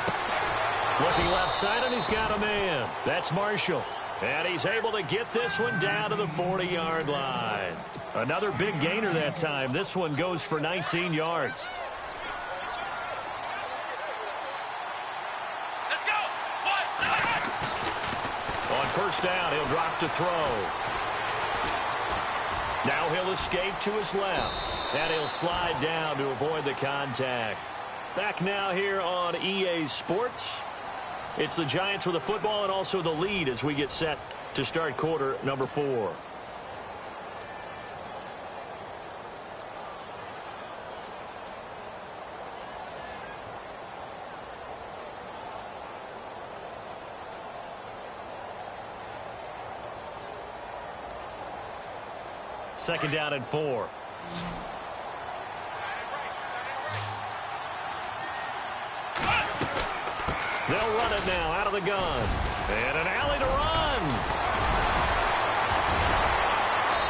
Looking left side, and he's got a man. That's Marshall. And he's able to get this one down to the 40-yard line. Another big gainer that time. This one goes for 19 yards. Let's go. What? On first down, he'll drop to throw. Now he'll escape to his left. And he'll slide down to avoid the contact. Back now here on EA Sports. It's the Giants with the football and also the lead as we get set to start quarter number 4. Second down and 4. They'll run it now out of the gun. And an alley to run.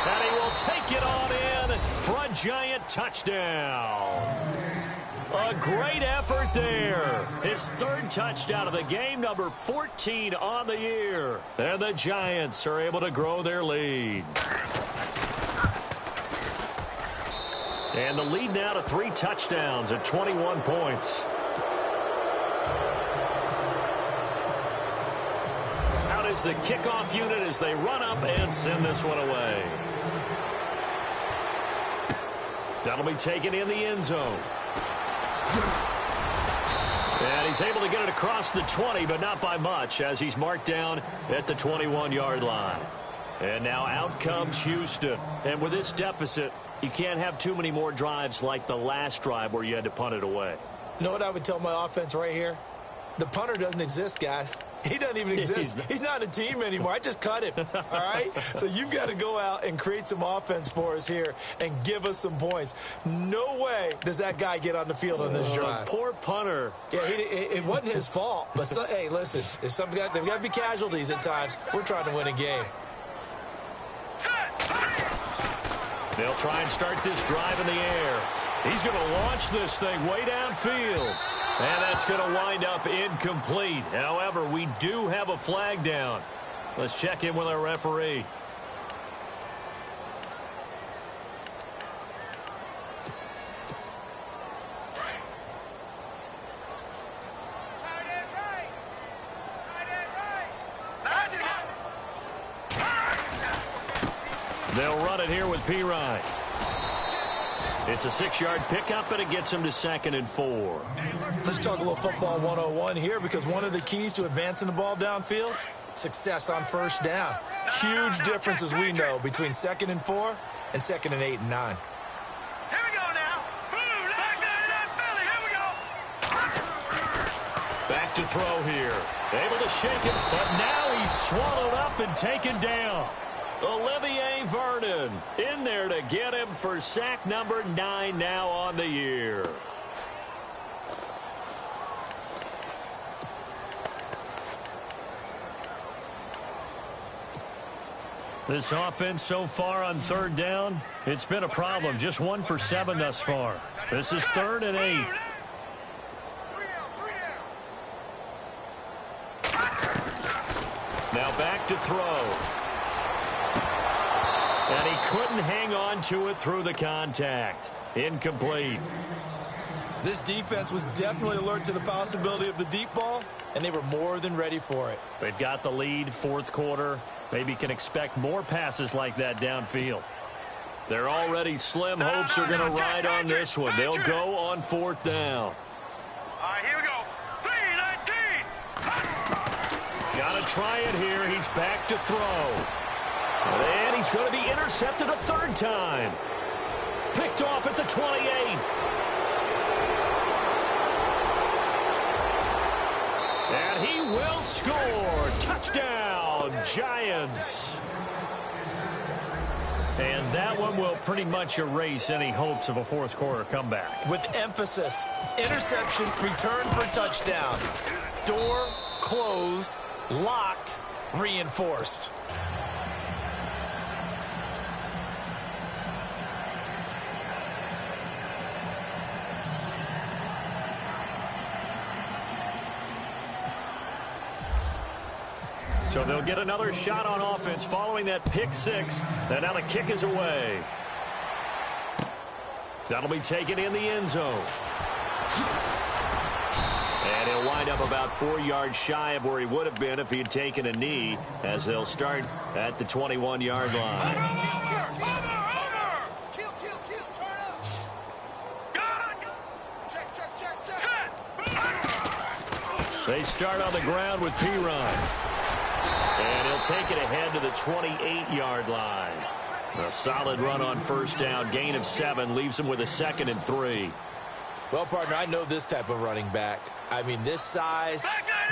And he will take it on in for a Giant touchdown. A great effort there. His third touchdown of the game, number 14 on the year. And the Giants are able to grow their lead. And the lead now to 3 touchdowns at 21 points. Out is the kickoff unit as they run up and send this one away. That'll be taken in the end zone. And he's able to get it across the 20, but not by much, as he's marked down at the 21-yard line. And now out comes Houston. And with this deficit, you can't have too many more drives like the last drive where you had to punt it away. You know what I would tell my offense right here? The punter doesn't exist, guys. He doesn't even exist. He's not a team anymore. I just cut him, all right? So you've got to go out and create some offense for us here and give us some points. No way does that guy get on the field on this drive. Poor punter. Yeah, it wasn't his fault. But, hey, listen, if there's got to be casualties at times. We're trying to win a game. They'll try and start this drive in the air. He's going to launch this thing way downfield. And that's going to wind up incomplete. However, we do have a flag down. Let's check in with our referee. They'll run it here with Pirine. It's a 6-yard pickup, and it gets him to 2nd and 4. Let's talk a little football 101 here, because one of the keys to advancing the ball downfield, success on first down. Huge difference, as we know, between 2nd and 4 and 2nd and 8 and 9. Here we go now. Back there in that Philly. Here we go. Back to throw here. Able to shake it, but now he's swallowed up and taken down. Olivier Vernon in there to get him for sack number 9 now on the year. This offense so far on 3rd down, it's been a problem. Just 1 for 7 thus far. This is 3rd and 8. Now back to throw. And he couldn't hang on to it through the contact. Incomplete. This defense was definitely alert to the possibility of the deep ball, and they were more than ready for it. They've got the lead, 4th quarter. Maybe can expect more passes like that downfield. They're already slim hopes are going to ride on this one. They'll go on 4th down. All right, here we go. 3-19. Got to try it here. He's back to throw. And he's going to be intercepted a 3rd time. Picked off at the 28. And he will score. Touchdown, Giants. And that one will pretty much erase any hopes of a 4th quarter comeback. With emphasis, interception, return for touchdown. Door closed, locked, reinforced. So they'll get another shot on offense following that pick 6. And now the kick is away. That'll be taken in the end zone. And he'll wind up about 4 yards shy of where he would have been if he had taken a knee, as they'll start at the 21-yard line. They start on the ground with Pirine. And he'll take it ahead to the 28-yard line. A solid run on first down. Gain of 7 leaves him with a 2nd and 3. Well, partner, I know this type of running back. I mean, this size,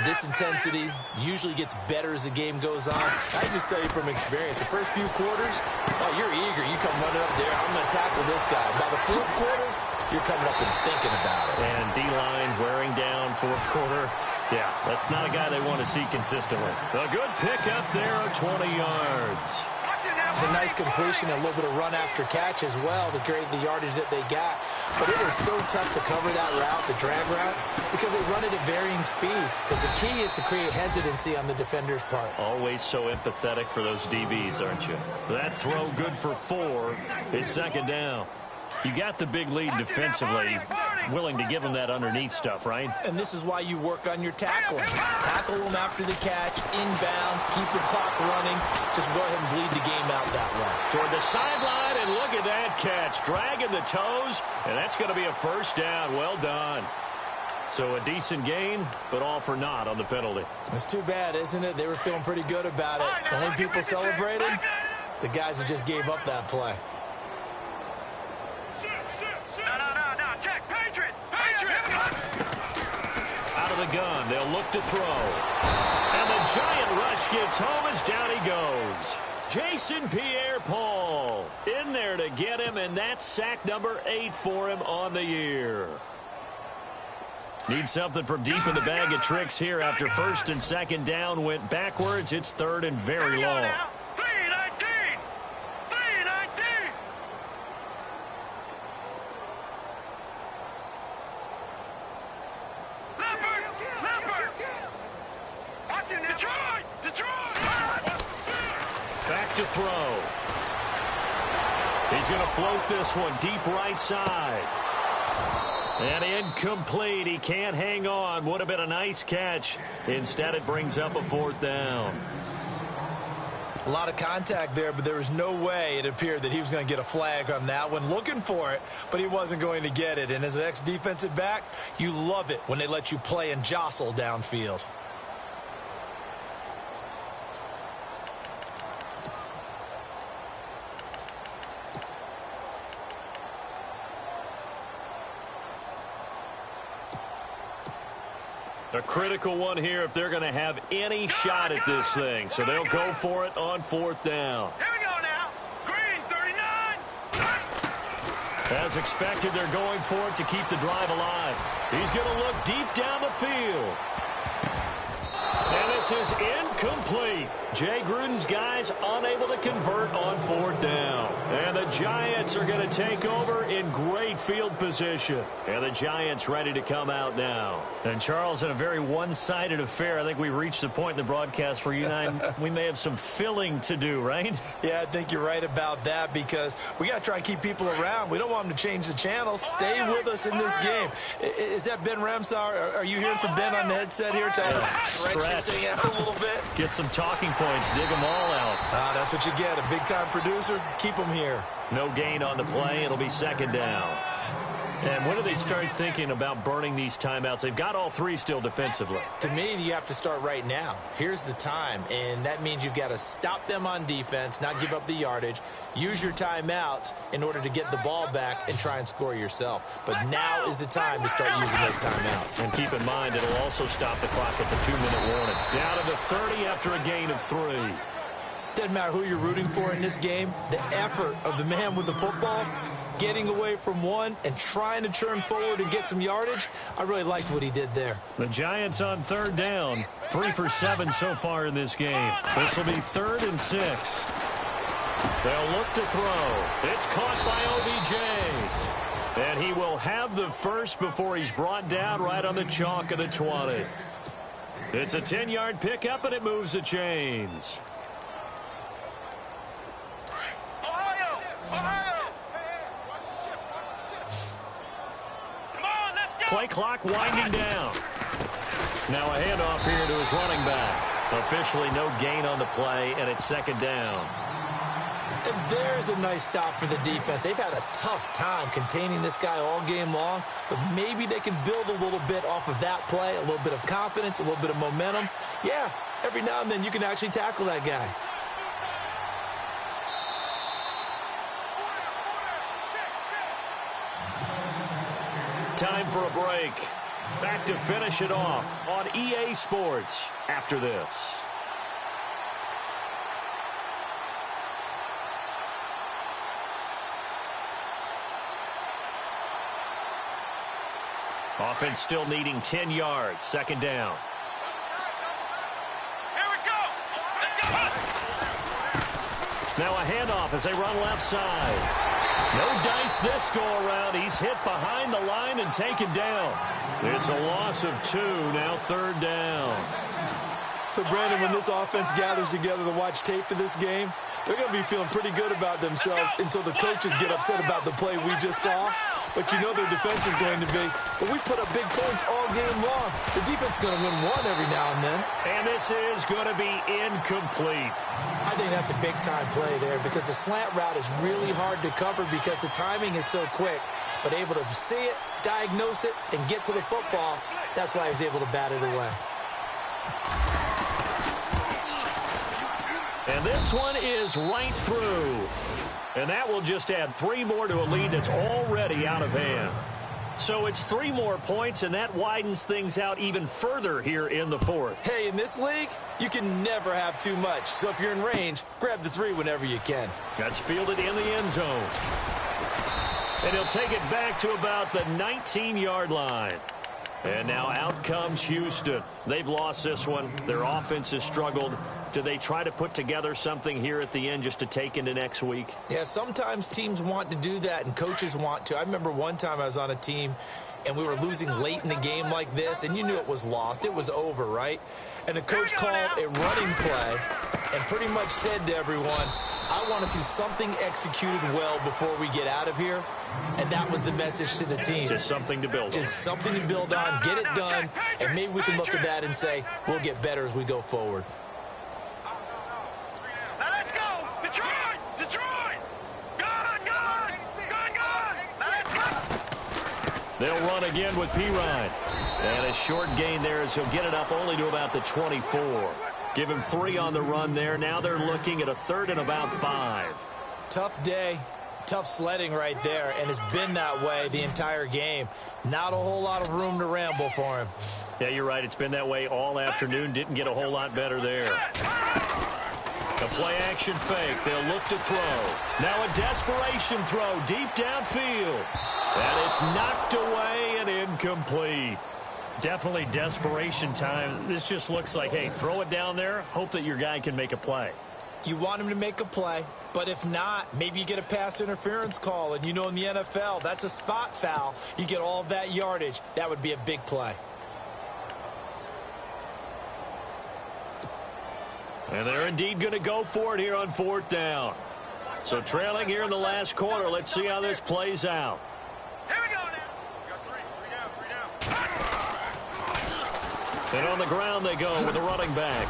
this intensity usually gets better as the game goes on. I just tell you from experience, the first few quarters, oh, you're eager. You come running up there, I'm going to tackle this guy. By the 4th quarter, you're coming up and thinking about it. And D-line wearing down 4th quarter. Yeah, that's not a guy they want to see consistently. A good pick up there of 20 yards. It's a nice completion, a little bit of run after catch as well to create the yardage that they got. But it is so tough to cover that route, the drag route, because they run it at varying speeds. Because the key is to create hesitancy on the defender's part. Always so empathetic for those DBs, aren't you? That throw good for 4. It's 2nd down. You got the big lead defensively, willing to give them that underneath stuff, right? And this is why you work on your tackling. Tackle them after the catch, inbounds, keep the clock running. Just go ahead and bleed the game out that way. Toward the sideline, and look at that catch. Dragging the toes, and that's going to be a first down. Well done. So a decent gain, but all for naught on the penalty. It's too bad, isn't it? They were feeling pretty good about it. The only people celebrating, the guys who just gave up that play. Out of the gun, they'll look to throw. And the giant rush gets home as down he goes. Jason Pierre-Paul in there to get him, and that's sack number 8 for him on the year. Need something from deep in the bag of tricks here after 1st and 2nd down went backwards. It's 3rd and very long. Back to throw. He's going to float this one deep right side. And incomplete. He can't hang on. Would have been a nice catch. Instead, it brings up a 4th down. A lot of contact there, but there was no way it appeared that he was going to get a flag on that one. Looking for it, but he wasn't going to get it. And as an ex-defensive back, you love it when they let you play and jostle downfield. A critical one here if they're going to have any shot at this thing. So they'll go for it on 4th down. Here we go now. Green, 39. As expected, they're going for it to keep the drive alive. He's going to look deep down the field. And this is incomplete. Jay Gruden's guys unable to convert on 4th down. And the Giants are going to take over in great field position. And the Giants ready to come out now. And Charles, in a very one-sided affair, I think we reached the point in the broadcast where you and I, we may have some filling to do, right? Yeah, I think you're right about that because we got to try and keep people around. We don't want them to change the channel. Stay with us in this game. Is that Ben Ramsar? Are you hearing from Ben on the headset here? Tell us stretch this thing out a little bit. Get some talking points. Dig them all out. That's what you get. A big-time producer. Keep them here. No gain on the play. It'll be 2nd down. And when do they start thinking about burning these timeouts? They've got all 3 still defensively. To me, you have to start right now. Here's the time, and that means you've got to stop them on defense, not give up the yardage, use your timeouts in order to get the ball back and try and score yourself. But now is the time to start using those timeouts. And keep in mind, it'll also stop the clock at the 2-minute warning. Down to the 30 after a gain of 3. Doesn't matter who you're rooting for in this game, the effort of the man with the football, getting away from one and trying to turn forward and get some yardage, I really liked what he did there. The Giants on 3rd down, 3 for 7 so far in this game. This will be 3rd and 6. They'll look to throw. It's caught by OBJ. And he will have the first before he's brought down right on the chalk of the 20. It's a 10-yard pickup, and it moves the chains. Play clock winding down. Now a handoff here to his running back. Officially no gain on the play, and it's 2nd down. And there's a nice stop for the defense. They've had a tough time containing this guy all game long, but maybe they can build a little bit off of that play, a little bit of confidence, a little bit of momentum. Yeah, every now and then you can actually tackle that guy. Time for a break. Back to finish it off on EA Sports after this. Offense still needing 10 yards. 2nd down. Here we go. Let's go. Now a handoff as they run left side. No dice this go-around. He's hit behind the line and taken down. It's a loss of 2, now 3rd down. So, Brandon, when this offense gathers together to watch tape for this game, they're going to be feeling pretty good about themselves until the coaches get upset about the play we just saw. But you know their defense is going to be. But we put up big points all game long. The defense is going to win one every now and then. And this is going to be incomplete. I think that's a big-time play there because the slant route is really hard to cover because the timing is so quick. But able to see it, diagnose it, and get to the football, that's why he was able to bat it away. And this one is right through. And that will just add 3 more to a lead that's already out of hand. So it's 3 more points, and that widens things out even further here in the 4th. Hey, in this league, you can never have too much. So if you're in range, grab the 3 whenever you can. That's fielded in the end zone. And he'll take it back to about the 19-yard line. And now out comes Houston. They've lost this one. Their offense has struggled. Do they try to put together something here at the end just to take into next week? Yeah, sometimes teams want to do that and coaches want to. I remember one time I was on a team and we were losing late in the game like this, and you knew it was lost. It was over, right? And the coach called a running play and pretty much said to everyone, I want to see something executed well before we get out of here. And that was the message to the team. Just something to build on. Just something to build on, get it done, and maybe we can look at that and say, we'll get better as we go forward. Now let's go! Detroit! Detroit! Gone! Gone! Gone! Gone! Now let's go! They'll run again with Pirine. And a short gain there as he'll get it up only to about the 24. Give him 3 on the run there. Now they're looking at a 3rd and about 5. Tough day. Tough sledding right there, and it's been that way the entire game. Not a whole lot of room to ramble for him. Yeah, you're right. It's been that way all afternoon. Didn't get a whole lot better there. A play-action fake. They'll look to throw. Now a desperation throw deep downfield. And it's knocked away and incomplete. Definitely desperation time. This just looks like, hey, throw it down there. Hope that your guy can make a play. You want him to make a play, but if not, maybe you get a pass interference call, and you know in the NFL, that's a spot foul. You get all of that yardage. That would be a big play. And they're indeed going to go for it here on 4th down. So trailing here in the last quarter. Let's see how this plays out. Here we go now. And on the ground they go with the running back.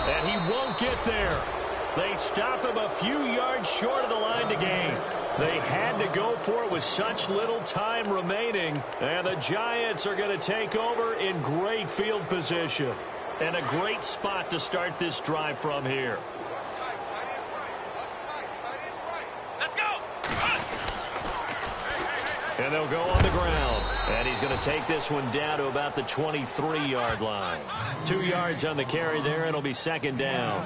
And he won't get there. They stop him a few yards short of the line to gain. They had to go for it with such little time remaining. And the Giants are going to take over in great field position. And a great spot to start this drive from here. Let's go! And they'll go on the ground. And he's going to take this one down to about the 23-yard line. 2 yards on the carry there, and it'll be 2nd down.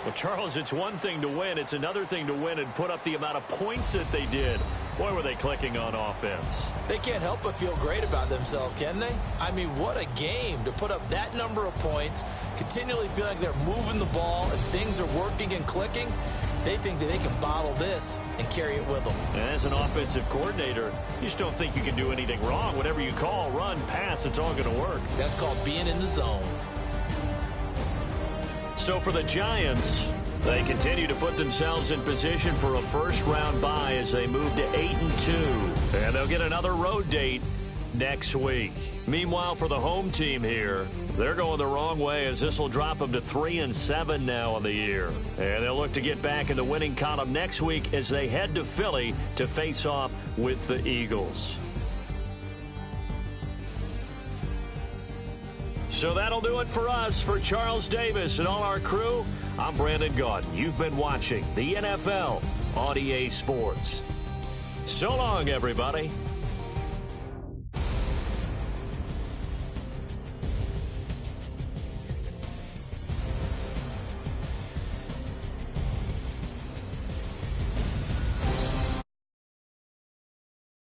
Well, Charles, it's one thing to win. It's another thing to win and put up the amount of points that they did. Boy, were they clicking on offense. They can't help but feel great about themselves, can they? I mean, what a game to put up that number of points, continually feel like they're moving the ball and things are working and clicking. They think that they can bottle this and carry it with them. And as an offensive coordinator, you just don't think you can do anything wrong. Whatever you call, run, pass, it's all going to work. That's called being in the zone. So for the Giants, they continue to put themselves in position for a first-round bye as they move to 8-2. And they'll get another road date next week. Meanwhile, for the home team here, they're going the wrong way as this will drop them to 3-7 now on the year. And they'll look to get back in the winning column next week as they head to Philly to face off with the Eagles. So that'll do it for us. For Charles Davis and all our crew, I'm Brandon Gaudin. You've been watching the NFL on EA Sports. So long, everybody.